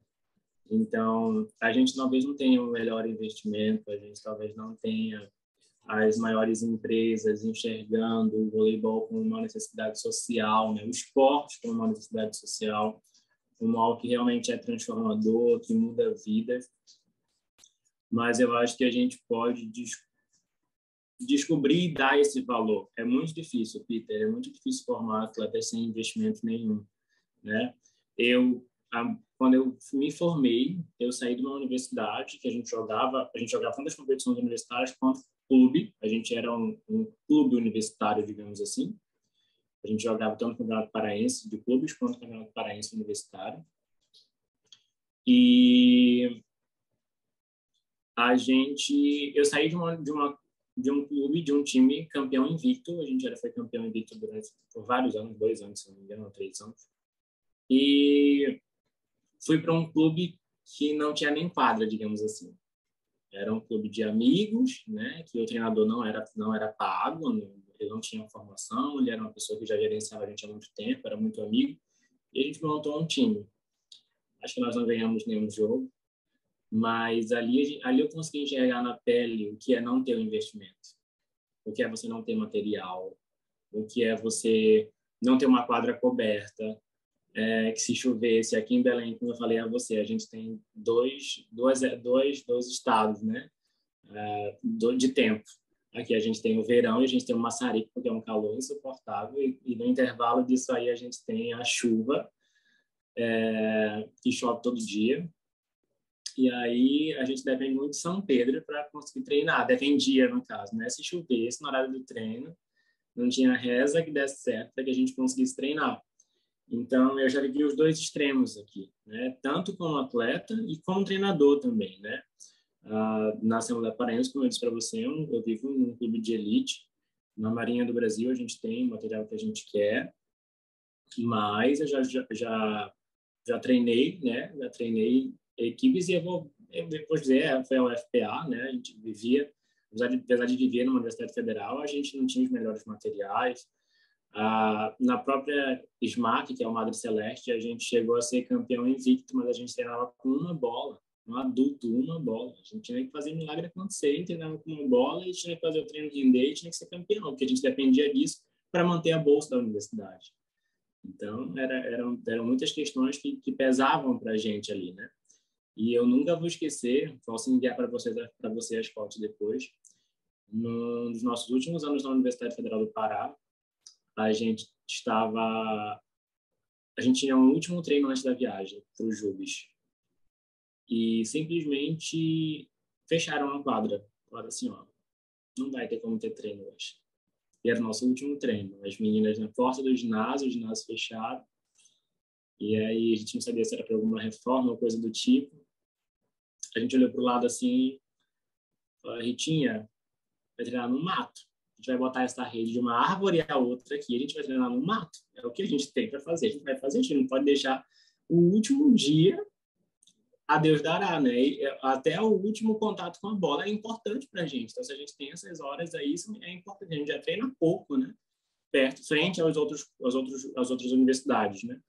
Então, a gente talvez não tenha o melhor investimento, a gente talvez não tenha as maiores empresas enxergando o voleibol como uma necessidade social, né, o esporte como uma necessidade social, como algo que realmente é transformador, que muda vidas. Mas eu acho que a gente pode descobrir e dar esse valor. É muito difícil, Peter, é muito difícil formar atletas sem investimento nenhum, né? Quando eu me formei, eu saí de uma universidade que a gente jogava tanto as competições universitárias quanto clube. A gente era um clube universitário, digamos assim. A gente jogava tanto o Campeonato Paraense de clubes quanto o Campeonato Paraense universitário. E eu saí de um clube, de um time campeão invicto. A gente foi campeão invicto por vários anos, 2 anos, se não me engano, 3 anos. E fui para um clube que não tinha nem quadra, digamos assim. Era um clube de amigos, né? Que o treinador não era pago, ele não tinha formação, ele era uma pessoa que já gerenciava a gente há muito tempo, era muito amigo. E a gente montou um time. Acho que nós não ganhamos nenhum jogo, mas ali eu consegui enxergar na pele o que é não ter um investimento, o que é você não ter material, o que é você não ter uma quadra coberta. que se chovesse aqui em Belém, como eu falei a você, a gente tem dois estados, né, de tempo. Aqui a gente tem o verão e a gente tem o maçarico, porque é um calor insuportável, e no intervalo disso aí a gente tem a chuva, que chove todo dia. E aí a gente depende muito de São Pedro para conseguir treinar. Dependia, no caso, né? Se chovesse no horário do treino, não tinha reza que desse certo para que a gente conseguisse treinar. Então, eu já vivi os dois extremos aqui, né? Tanto como atleta e como treinador também, né? Na Assembleia Paraense, como eu disse para você, eu vivo num clube de elite. Na Marinha do Brasil, a gente tem o material que a gente quer, mas eu já treinei, né? Já treinei equipes e eu vou dizer, foi a UFPA, né? A gente vivia, apesar de viver numa universidade federal, a gente não tinha os melhores materiais. Na própria SMAC, que é o Madre Celeste, a gente chegou a ser campeão invicto, mas a gente treinava com uma bola, um adulto, uma bola. A gente tinha que fazer milagre acontecer, treinava com uma bola e tinha que fazer o treino render e tinha que ser campeão, porque a gente dependia disso para manter a bolsa da universidade. Então, eram muitas questões que pesavam para a gente ali, né? E eu nunca vou esquecer, posso enviar para você as fotos depois, nos nossos últimos anos na Universidade Federal do Pará, a gente tinha um último treino antes da viagem para o Jubes e simplesmente fecharam a quadra. Falaram assim, ó, não vai ter como ter treino hoje. E era o nosso último treino. As meninas na porta do ginásio, o ginásio fechado. E aí a gente não sabia se era para alguma reforma ou coisa do tipo. A gente olhou para o lado assim, falou, Ritinha, vai treinar no mato. A gente vai botar essa rede de uma árvore e a outra aqui, a gente vai treinar no mato. É o que a gente tem para fazer. A gente vai fazer, a gente não pode deixar o último dia a Deus dará, né? E até o último contato com a bola é importante para a gente. Então, se a gente tem essas horas aí, isso é importante. A gente já treina pouco, né? Frente às outras universidades, né?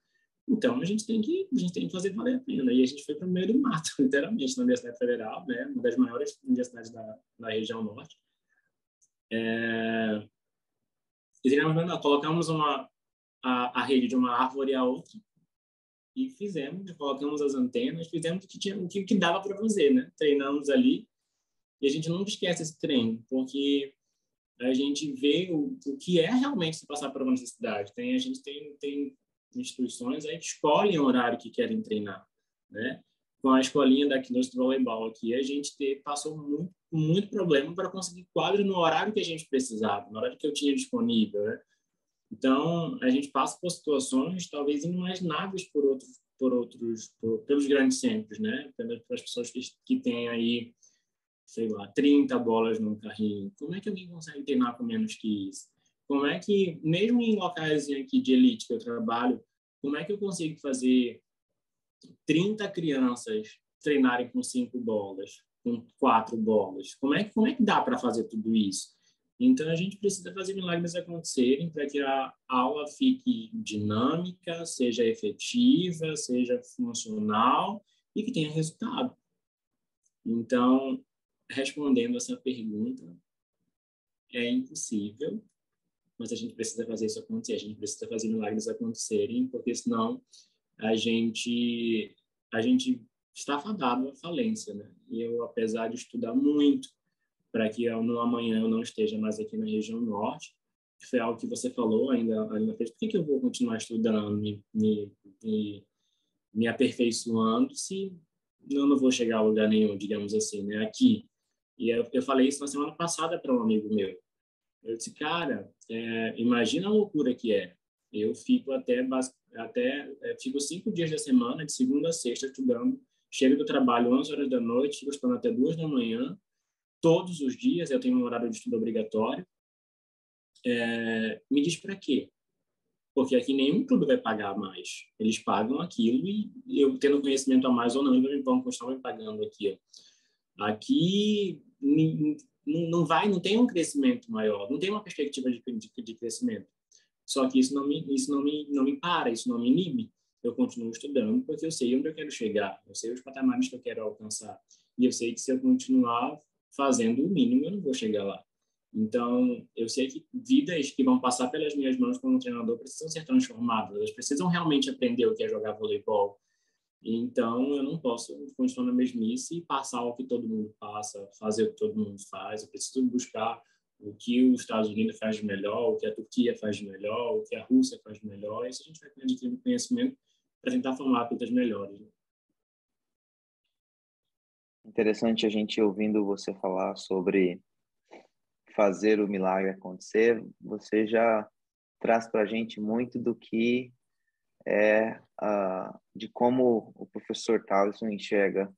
Então, a gente tem que fazer valer a pena. E a gente foi para o meio do mato, literalmente, na Universidade Federal, né? Uma das maiores universidades da região norte. Colocamos a rede de uma árvore a outra e colocamos as antenas, fizemos o que dava para fazer, né? Treinamos ali e a gente nunca esquece esse treino, porque a gente vê o que é realmente se passar por uma necessidade. A gente tem instituições aí que escolhem o horário que querem treinar, né? Com a escolinha daqui do voleibol aqui, a gente passou muito problema para conseguir quadro no horário que a gente precisava, no horário que eu tinha disponível, né? Então, a gente passa por situações talvez inimagináveis pelos grandes centros, né? Pelas pessoas que têm aí, sei lá, 30 bolas num carrinho. Como é que alguém consegue treinar com menos que isso? Como é que, mesmo em locais aqui de elite que eu trabalho, como é que eu consigo fazer 30 crianças treinarem com 5 bolas, com 4 bolas? Como é que dá para fazer tudo isso? Então, a gente precisa fazer milagres acontecerem para que a aula fique dinâmica, seja efetiva, seja funcional e que tenha resultado. Então, respondendo essa pergunta, é impossível, mas a gente precisa fazer isso acontecer, a gente precisa fazer milagres acontecerem, porque senão a gente está fadado à falência, né? E eu, apesar de estudar muito para que no amanhã eu não esteja mais aqui na região norte, que foi algo que você falou ainda fez, por que eu vou continuar estudando, me aperfeiçoando, se eu não vou chegar a lugar nenhum, digamos assim, né? Aqui. E eu falei isso na semana passada para um amigo meu. Eu disse, cara, imagina a loucura que é. Eu fico fico 5 dias da semana, de segunda a sexta, estudando. Chego do trabalho 11 horas da noite, fico estudando até 2 da manhã. Todos os dias eu tenho um horário de estudo obrigatório. Me diz para quê? Porque aqui nenhum clube vai pagar mais. Eles pagam aquilo e eu, tendo conhecimento a mais ou não, eles vão continuar me pagando aquilo. Aqui não tem um crescimento maior, não tem uma perspectiva de crescimento. Só que isso não me para, isso não me inibe. Eu continuo estudando porque eu sei onde eu quero chegar, eu sei os patamares que eu quero alcançar. E eu sei que se eu continuar fazendo o mínimo, eu não vou chegar lá. Então, eu sei que vidas que vão passar pelas minhas mãos como treinador precisam ser transformadas, elas precisam realmente aprender o que é jogar voleibol. Então, eu não posso continuar na mesmice e passar o que todo mundo passa, fazer o que todo mundo faz. Eu preciso buscar o que os Estados Unidos faz de melhor, o que a Turquia faz de melhor, o que a Rússia faz de melhor. E isso a gente vai adquirindo conhecimento para tentar formar atletas melhores. Interessante a gente ouvindo você falar sobre fazer o milagre acontecer. Você já traz para a gente muito do que de como o professor Talisson enxerga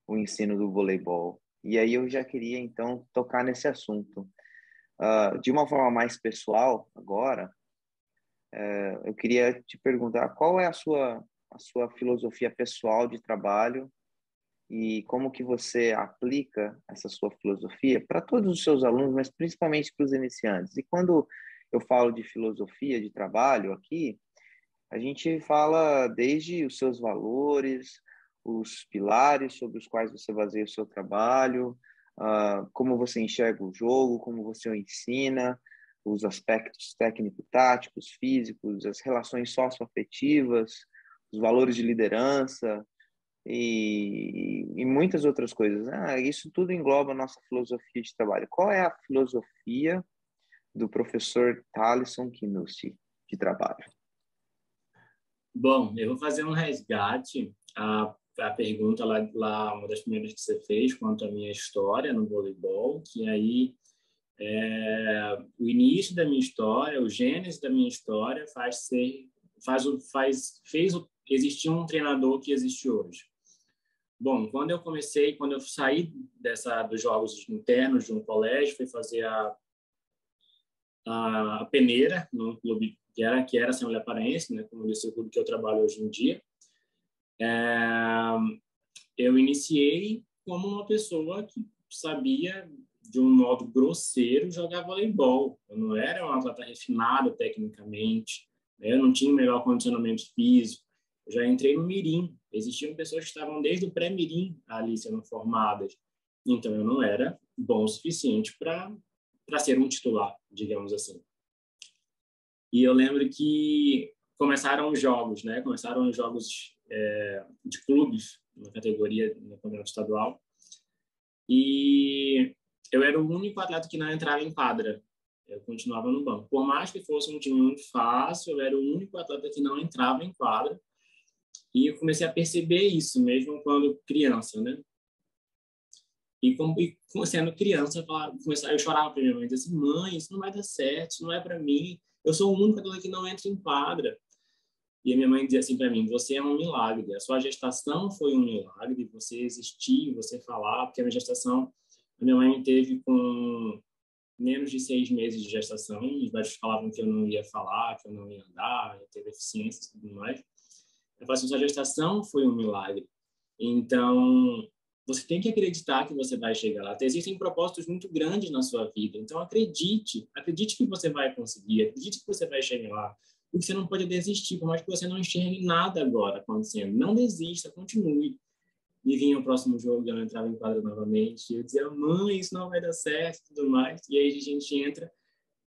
o ensino do voleibol. E aí eu já queria, então, tocar nesse assunto. De uma forma mais pessoal, agora, eu queria te perguntar qual é a sua filosofia pessoal de trabalho e como que você aplica essa sua filosofia para todos os seus alunos, mas principalmente para os iniciantes. E quando eu falo de filosofia de trabalho aqui, a gente fala desde os seus valores, os pilares sobre os quais você baseia o seu trabalho, como você enxerga o jogo, como você o ensina, os aspectos técnico-táticos, físicos, as relações socioafetivas, os valores de liderança e muitas outras coisas. Isso tudo engloba a nossa filosofia de trabalho. Qual é a filosofia do professor Talisson Knussi de trabalho? Bom, eu vou fazer um resgate a pergunta lá, uma das primeiras que você fez, quanto à minha história no voleibol, que aí o início da minha história, o gênese da minha história fez existir um treinador que existe hoje. Bom, quando eu saí dos jogos internos de um colégio, fui fazer a peneira no clube que era Assembleia Paraense, né, como disse o clube que eu trabalho hoje em dia. Eu iniciei como uma pessoa que sabia, de um modo grosseiro, jogar voleibol. Eu não era um atleta refinado tecnicamente, né? Eu não tinha o melhor condicionamento físico. Eu já entrei no mirim. Existiam pessoas que estavam desde o pré-mirim ali sendo formadas. Então, eu não era bom o suficiente para ser um titular, digamos assim. E eu lembro que começaram os jogos, né? Começaram os jogos de clubes, na categoria, no campeonato estadual. E eu era o único atleta que não entrava em quadra. Eu continuava no banco. Por mais que fosse um time muito fácil, eu era o único atleta que não entrava em quadra. E eu comecei a perceber isso, mesmo quando criança, né? E sendo criança, eu chorava para minha mãe, dizia assim: mãe, isso não vai dar certo, isso não é para mim. Eu sou o único atleta que não entra em quadra. E a minha mãe dizia assim para mim: você é um milagre. A sua gestação foi um milagre, você existir, você falar, porque a minha mãe me teve com menos de 6 meses de gestação. Os médicos falavam que eu não ia falar, que eu não ia andar, ia ter deficiências e tudo mais. Eu falei assim: sua gestação foi um milagre. Então, você tem que acreditar que você vai chegar lá. Existem propósitos muito grandes na sua vida. Então, acredite que você vai conseguir, acredite que você vai chegar lá. Porque você não pode desistir, por mais que você não enxergue nada agora acontecendo. Não desista, continue. E vinha o próximo jogo, eu entrava em quadra novamente. E eu dizia: mãe, isso não vai dar certo e tudo mais. E aí a gente entra,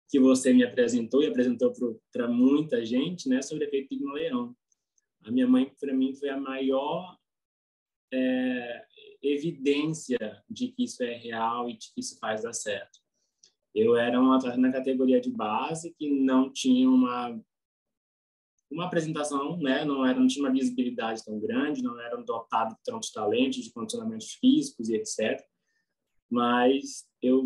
que você me apresentou e apresentou para muita gente, né, sobre o efeito Pigmalion. A minha mãe, para mim, foi a maior evidência de que isso é real e de que isso faz dar certo. Eu era um atleta na categoria de base que não tinha uma apresentação, né? Não tinha uma visibilidade tão grande, não era dotado de tantos talentos, de condicionamentos físicos e etc. Mas eu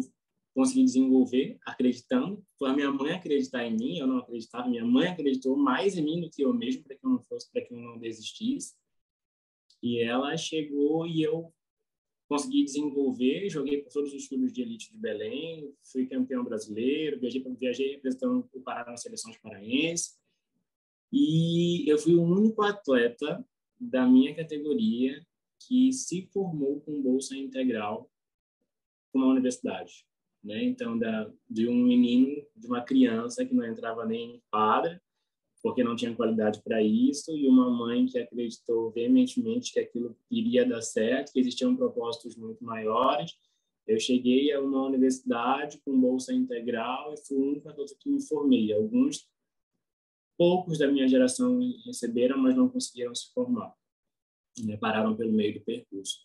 consegui desenvolver acreditando. Foi a minha mãe acreditar em mim, eu não acreditava. Minha mãe acreditou mais em mim do que eu mesmo, para que eu não desistisse. E ela chegou e eu consegui desenvolver, joguei por todos os clubes de elite de Belém, fui campeão brasileiro, viajei representando o Pará nas seleções paraenses. E eu fui o único atleta da minha categoria que se formou com bolsa integral com uma universidade, né? Então, de um menino, de uma criança que não entrava nem em quadra, porque não tinha qualidade para isso, e uma mãe que acreditou veementemente que aquilo iria dar certo, que existiam propósitos muito maiores. Eu cheguei a uma universidade com bolsa integral e fui o único adulto que me formei. Poucos da minha geração receberam, mas não conseguiram se formar, né? Pararam pelo meio do percurso.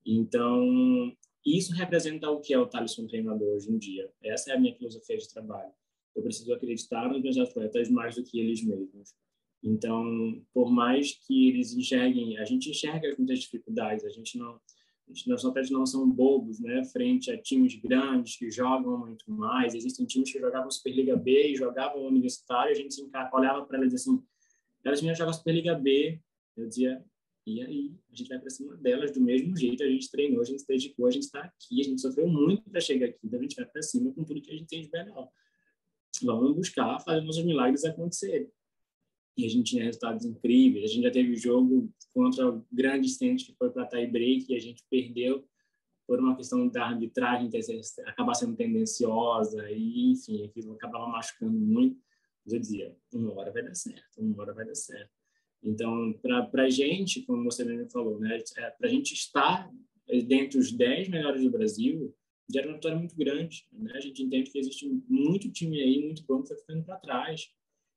Então, isso representa o que é o Thalisson treinador hoje em dia. Essa é a minha filosofia de trabalho. Eu preciso acreditar nos meus atletas mais do que eles mesmos. Então, por mais que eles enxerguem, a gente enxerga muitas dificuldades, nossos atletas não são bobos, né? Frente a times grandes que jogam muito mais. Existem times que jogavam Superliga B e jogavam Universitário, a gente olhava para elas assim, elas vinham jogar Superliga B, eu dizia, e aí? A gente vai para cima delas do mesmo jeito, a gente treinou, a gente se dedicou, a gente está aqui, a gente sofreu muito para chegar aqui, então a gente vai para cima com tudo que a gente tem de melhor. Vamos buscar fazer nossos milagres acontecerem. E a gente tinha resultados incríveis. A gente já teve jogo contra o grande centro que foi para tie break e a gente perdeu por uma questão da arbitragem acabar sendo tendenciosa e, enfim, aquilo acabava machucando muito. Mas eu dizia, uma hora vai dar certo, uma hora vai dar certo. Então, para a gente, como você mesmo falou, né, para a gente estar dentre os 10 melhores do Brasil, já era uma vitória muito grande. Né? A gente entende que existe muito time aí, muito bom, que está ficando para trás.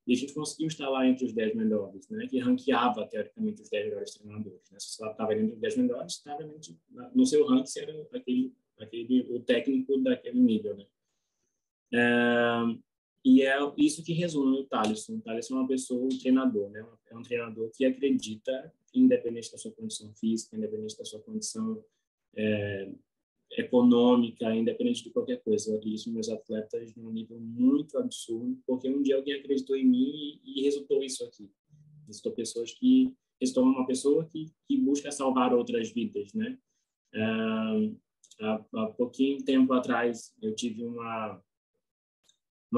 E a gente conseguiu estar lá entre os 10 melhores, né? Que ranqueava, teoricamente, os 10 melhores treinadores. Né? Se você estava entre os 10 melhores, estava no seu ranking, você era o técnico daquele nível. Né? E é isso que resume o Thalisson. O Thalisson é uma pessoa, um treinador. Né? É um treinador que acredita, independente da sua condição física, independente da sua condição econômica, independente de qualquer coisa. Eu acredito meus atletas num nível muito absurdo, porque um dia alguém acreditou em mim e resultou isso aqui. Resultou uma pessoa que busca salvar outras vidas, né? Há pouquinho tempo atrás, eu tive uma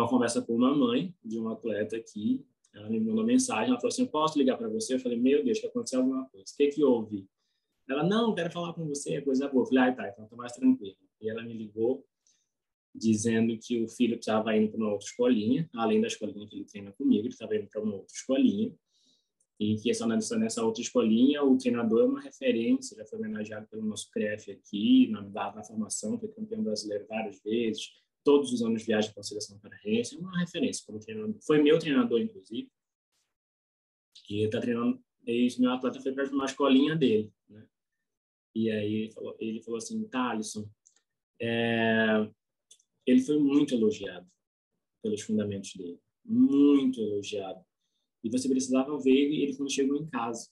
conversa com uma mãe de um atleta aqui. Ela me mandou mensagem, ela falou assim, posso ligar para você? Eu falei, meu Deus, que aconteceu alguma coisa. O que houve? Ela, não, quero falar com você, é coisa boa. Eu falei, tá, então tá mais tranquilo. E ela me ligou dizendo que o filho estava indo para uma outra escolinha, além da escolinha que ele treina comigo, ele estava indo para uma outra escolinha, e que nessa outra escolinha o treinador é uma referência, já foi homenageado pelo nosso CREF aqui, na formação, foi campeão brasileiro várias vezes, todos os anos viaja para a seleção paraense, é uma referência como treinador. Foi meu treinador, inclusive, e ele está treinando, e meu atleta foi para uma escolinha dele, né? E aí ele falou assim, Thalisson, ele foi muito elogiado pelos fundamentos dele, muito elogiado. E você precisava ver ele quando chegou em casa,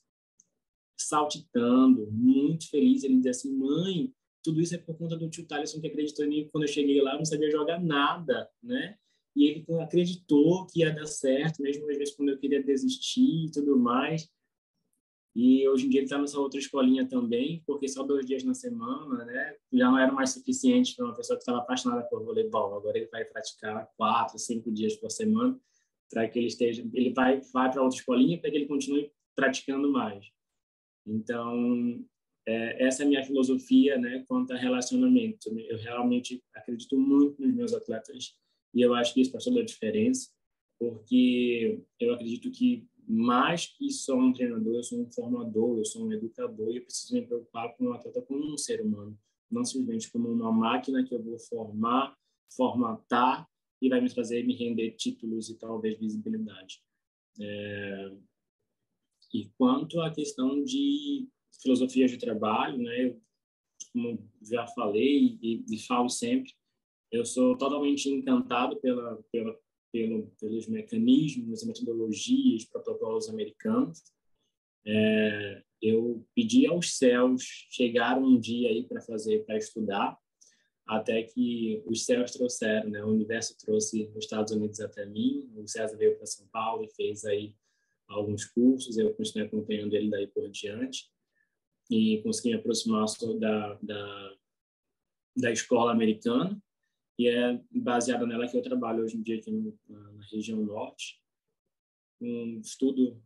saltitando, muito feliz. Ele dizia assim, mãe, tudo isso é por conta do tio Thalisson que acreditou em mim. Quando eu cheguei lá, eu não sabia jogar nada, né? E ele acreditou que ia dar certo, mesmo às vezes quando eu queria desistir e tudo mais. E hoje em dia ele está nessa outra escolinha também, porque só 2 dias na semana, né? Já não era mais suficiente para uma pessoa que estava apaixonada por voleibol. Agora ele vai praticar 4, 5 dias por semana para que ele vai para outra escolinha para que ele continue praticando mais. Então, essa é a minha filosofia, né, quanto a relacionamento. Eu realmente acredito muito nos meus atletas e eu acho que isso faz toda a diferença, porque eu acredito que mais que só um treinador, eu sou um formador, eu sou um educador e eu preciso me preocupar com o atleta como um ser humano, não simplesmente como uma máquina que eu vou formatar e vai me me render títulos e talvez visibilidade. E quanto à questão de filosofia de trabalho, né, eu, como já falei e falo sempre, eu sou totalmente encantado pelos mecanismos, metodologias, protocolos americanos. Eu pedi aos céus chegar um dia aí para estudar, até que os céus trouxeram, né? O universo trouxe os Estados Unidos até mim, o César veio para São Paulo e fez aí alguns cursos, eu continuei acompanhando ele daí por diante e consegui me aproximar da escola americana, e é baseada nela que eu trabalho hoje em dia aqui na região norte. Estudo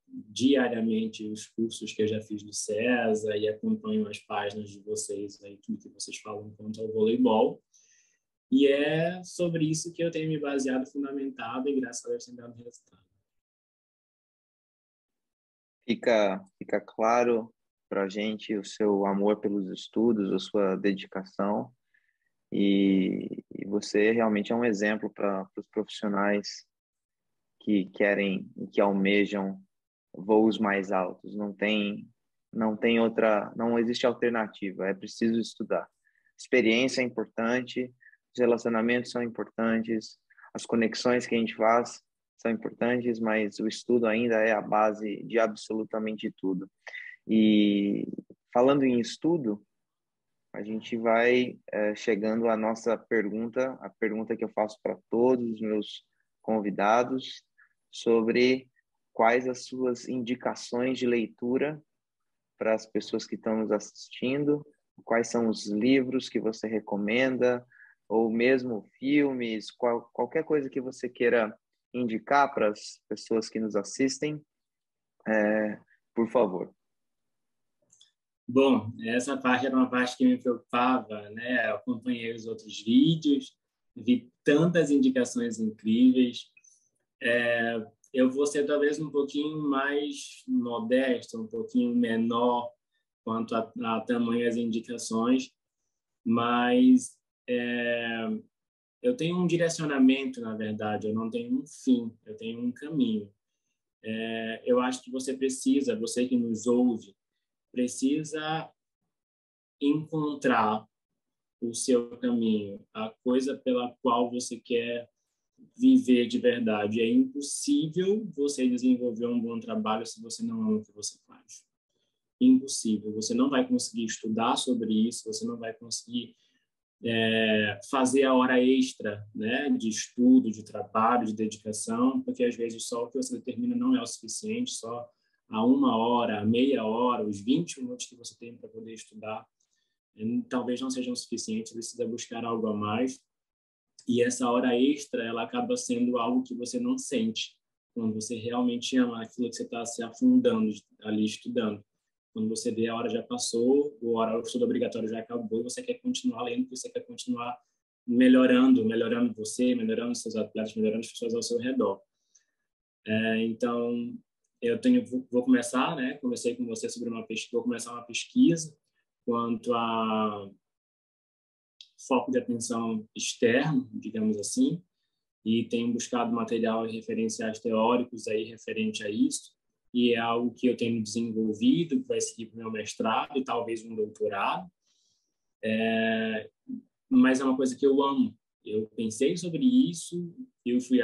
diariamente os cursos que eu já fiz do César e acompanho as páginas de vocês, aí, tudo que vocês falam quanto ao voleibol. E é sobre isso que eu tenho me baseado, fundamentado, e graças a Deus tem dado resultado. Fica claro para a gente o seu amor pelos estudos, a sua dedicação, e você realmente é um exemplo para os profissionais que querem e que almejam voos mais altos. Não existe alternativa, é preciso estudar. Experiência é importante, os relacionamentos são importantes, as conexões que a gente faz são importantes, mas o estudo ainda é a base de absolutamente tudo. E falando em estudo, a gente vai chegando à nossa pergunta, a pergunta que eu faço para todos os meus convidados, sobre quais as suas indicações de leitura para as pessoas que estão nos assistindo, quais são os livros que você recomenda, ou mesmo filmes, qualquer coisa que você queira indicar para as pessoas que nos assistem, por favor. Bom, essa parte era uma parte que me preocupava, né? Eu acompanhei os outros vídeos, vi tantas indicações incríveis. Eu vou ser talvez um pouquinho mais modesto, um pouquinho menor quanto a tamanho das indicações, mas eu tenho um direcionamento, na verdade, eu não tenho um fim, eu tenho um caminho. Eu acho que você que nos ouve, precisa encontrar o seu caminho, a coisa pela qual você quer viver de verdade. É impossível você desenvolver um bom trabalho se você não ama o que você faz. Impossível. Você não vai conseguir estudar sobre isso, você não vai conseguir fazer a hora extra, né, de estudo, de trabalho, de dedicação, porque às vezes só o que você determina não é o suficiente, só a 1 hora, a meia hora, os 20 minutos que você tem para poder estudar, talvez não sejam suficientes, precisa buscar algo a mais. E essa hora extra, ela acaba sendo algo que você não sente quando você realmente ama aquilo que você está se afundando ali estudando. Quando você vê a hora já passou, o estudo obrigatório já acabou, e você quer continuar lendo, você quer continuar melhorando você, melhorando seus atletas, melhorando as pessoas ao seu redor. Então, vou começar, né? Conversei com você sobre vou começar uma pesquisa quanto a foco de atenção externo, digamos assim, e tenho buscado material e referenciais teóricos aí referente a isso, e é algo que eu tenho desenvolvido, que vai seguir para o meu mestrado e talvez um doutorado, mas é uma coisa que eu amo. Eu pensei sobre isso, eu fui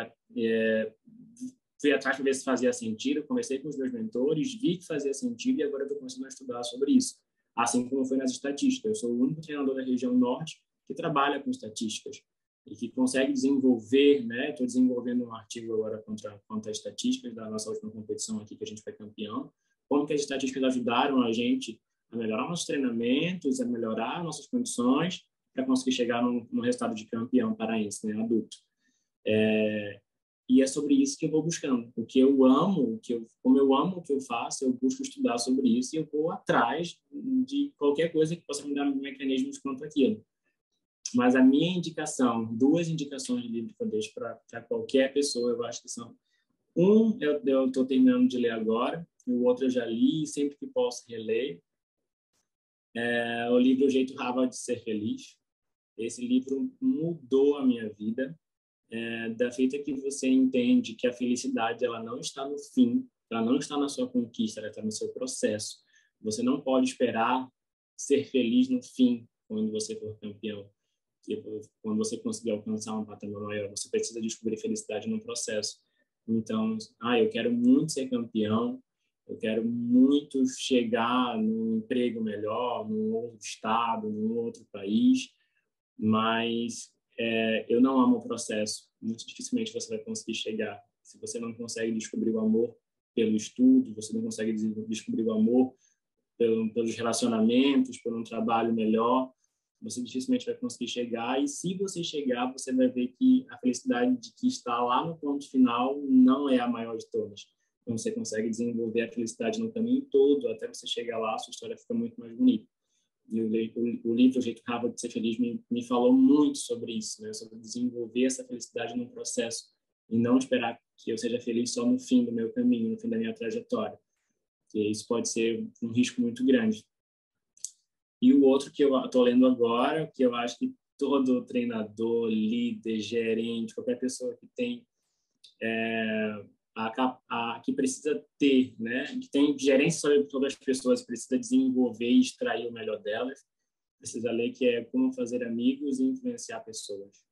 atrás para ver se fazia sentido, conversei com os meus mentores, vi que fazia sentido e agora eu estou começando a estudar sobre isso. Assim como foi nas estatísticas. Eu sou o único treinador da região norte que trabalha com estatísticas e que consegue desenvolver, né? Estou desenvolvendo um artigo agora contra as estatísticas da nossa última competição aqui, que a gente foi campeão. Como que as estatísticas ajudaram a gente a melhorar nossos treinamentos, a melhorar nossas condições para conseguir chegar no resultado de campeão paraense, né? Adulto. E é sobre isso que eu vou buscando. O que eu amo, como eu amo o que eu faço, eu busco estudar sobre isso e eu vou atrás de qualquer coisa que possa me dar mecanismos quanto aquilo. Mas a minha indicação, 2 indicações de livro que eu deixo para qualquer pessoa, eu acho que são: um, eu estou terminando de ler agora, e o outro eu já li e sempre que posso releio. O livro O Jeito Harvard de Ser Feliz. Esse livro mudou a minha vida. Da feita que você entende que a felicidade ela não está no fim, ela não está na sua conquista, ela está no seu processo. Você não pode esperar ser feliz no fim, quando você for campeão. Quando você conseguir alcançar um patamar maior, você precisa descobrir felicidade no processo. Então, eu quero muito ser campeão, eu quero muito chegar num emprego melhor, num outro estado, num outro país, mas eu não amo o processo. Muito dificilmente você vai conseguir chegar. Se você não consegue descobrir o amor pelo estudo, você não consegue descobrir o amor pelos relacionamentos, por um trabalho melhor, você dificilmente vai conseguir chegar. E se você chegar, você vai ver que a felicidade de que está lá no ponto final não é a maior de todas. Então, você consegue desenvolver a felicidade no caminho todo, até você chegar lá, a sua história fica muito mais bonita. E o livro O Jeito Harvard de Ser Feliz me falou muito sobre isso, né? Sobre desenvolver essa felicidade num processo e não esperar que eu seja feliz só no fim do meu caminho, no fim da minha trajetória. porque isso pode ser um risco muito grande. E o outro que eu estou lendo agora, que eu acho que todo treinador, líder, gerente, qualquer pessoa que tem que precisa ter, né, que tem gerência sobre todas as pessoas, precisa desenvolver e extrair o melhor delas, precisa ler, que é Como Fazer Amigos e Influenciar Pessoas.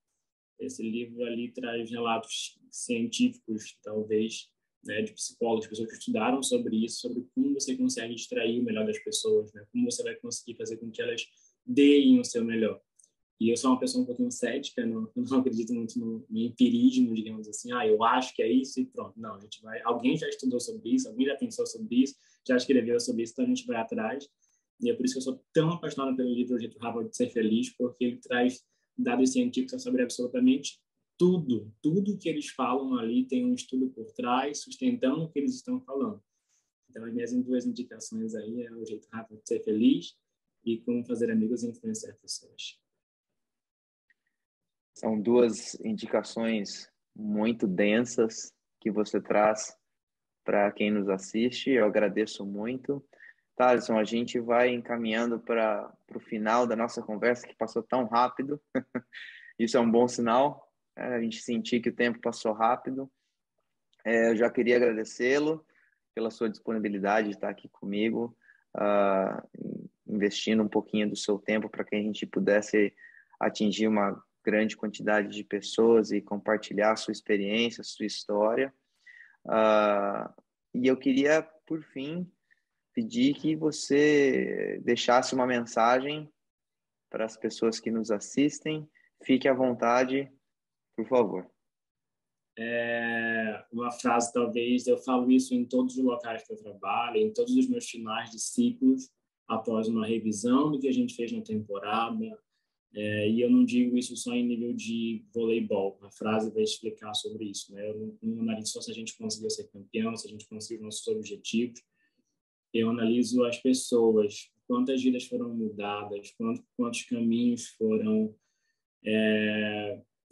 Esse livro ali traz relatos científicos, talvez, né, de psicólogos, pessoas que estudaram sobre isso, sobre como você consegue extrair o melhor das pessoas, né, como você vai conseguir fazer com que elas deem o seu melhor. E eu sou uma pessoa um pouquinho cética, não acredito muito no empirismo, digamos assim, eu acho que é isso e pronto. Não, a gente vai, alguém já estudou sobre isso, alguém já pensou sobre isso, já escreveu sobre isso, então a gente vai atrás. E é por isso que eu sou tão apaixonado pelo livro O Jeito Harvard de Ser Feliz, porque ele traz dados científicos sobre absolutamente tudo. Tudo que eles falam ali tem um estudo por trás, sustentando o que eles estão falando. Então, as minhas duas indicações aí é O Jeito Harvard de Ser Feliz e Como Fazer Amigos e Influenciar Pessoas. São duas indicações muito densas que você traz para quem nos assiste. Eu agradeço muito. Thaleson, a gente vai encaminhando para o final da nossa conversa, que passou tão rápido. Isso é um bom sinal, a gente sentir que o tempo passou rápido. Eu já queria agradecê-lo pela sua disponibilidade de estar aqui comigo, investindo um pouquinho do seu tempo para que a gente pudesse atingir uma grande quantidade de pessoas e compartilhar a sua experiência, a sua história. E eu queria, por fim, pedir que você deixasse uma mensagem para as pessoas que nos assistem. Fique à vontade, por favor. Uma frase, talvez, eu falo isso em todos os locais que eu trabalho, em todos os meus finais de ciclos, após uma revisão do que a gente fez na temporada. E eu não digo isso só em nível de voleibol. A frase vai explicar sobre isso, né? Eu não analiso só se a gente conseguiu ser campeão, se a gente conseguiu nossos objetivos. Eu analiso as pessoas, quantas vidas foram mudadas, quantos caminhos foram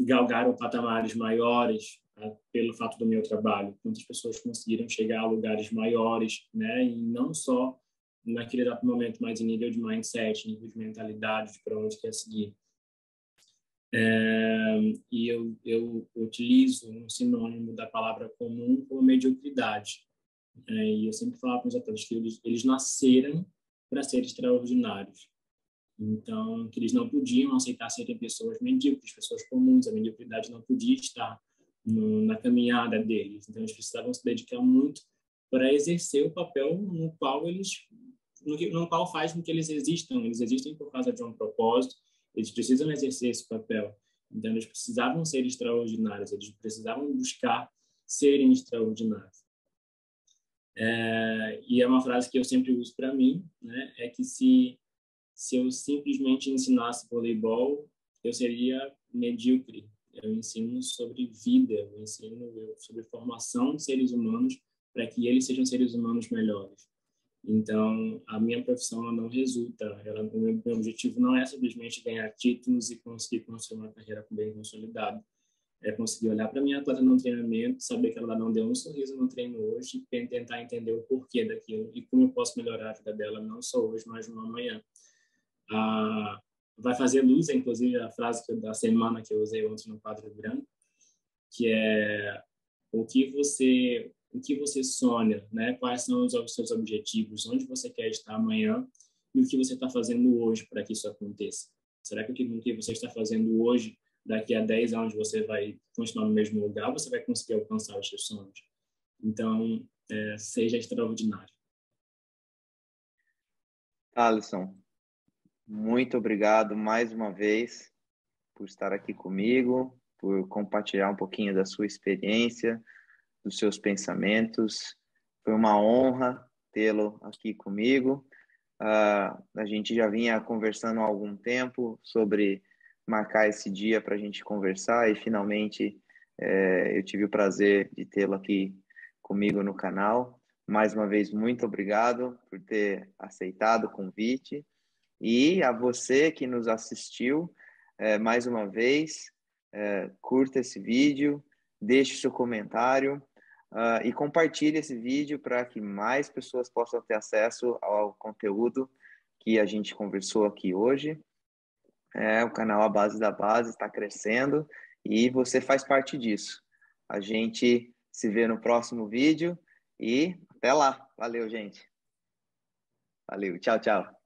galgaram patamares maiores, né, pelo fato do meu trabalho, quantas pessoas conseguiram chegar a lugares maiores, né? E não só naquele exato momento, mas em nível de mindset, nível de mentalidade, de para onde quer seguir. E eu utilizo um sinônimo da palavra comum como mediocridade. E eu sempre falo com os atletas que eles nasceram para ser extraordinários. Então, que eles não podiam aceitar serem pessoas medíocres, pessoas comuns. A mediocridade não podia estar na caminhada deles. Então, eles precisavam se dedicar muito para exercer o papel no qual faz com que eles existam. Eles existem por causa de um propósito. Eles precisam exercer esse papel. Então, eles precisavam ser extraordinários. Eles precisavam buscar serem extraordinários. E é uma frase que eu sempre uso para mim, né? É que se eu simplesmente ensinasse voleibol, eu seria medíocre. Eu ensino sobre vida, eu ensino sobre formação de seres humanos para que eles sejam seres humanos melhores. Então, a minha profissão não resulta. O meu objetivo não é simplesmente ganhar títulos e conseguir construir uma carreira bem consolidada. É conseguir olhar para a minha atleta no treinamento, saber que ela não deu um sorriso no treino hoje e tentar entender o porquê daquilo e como eu posso melhorar a vida dela, não só hoje, mas no amanhã. Vai fazer luz, inclusive, a frase da semana que eu usei ontem no quadro branco, que é o que você sonha, né? Quais são os seus objetivos, onde você quer estar amanhã e o que você está fazendo hoje para que isso aconteça. Será que o que você está fazendo hoje, daqui a 10 anos, você vai continuar no mesmo lugar ou você vai conseguir alcançar os seus sonhos? Então, seja extraordinário. Thaleson, muito obrigado mais uma vez por estar aqui comigo, por compartilhar um pouquinho da sua experiência, dos seus pensamentos. Foi uma honra tê-lo aqui comigo. A gente já vinha conversando há algum tempo sobre marcar esse dia para a gente conversar e finalmente eu tive o prazer de tê-lo aqui comigo no canal. Mais uma vez, muito obrigado por ter aceitado o convite. E a você que nos assistiu, mais uma vez, curta esse vídeo, deixe seu comentário, e compartilhe esse vídeo para que mais pessoas possam ter acesso ao conteúdo que a gente conversou aqui hoje. O canal A Base da Base está crescendo e você faz parte disso. A gente se vê no próximo vídeo e até lá. Valeu, gente. Valeu. Tchau, tchau.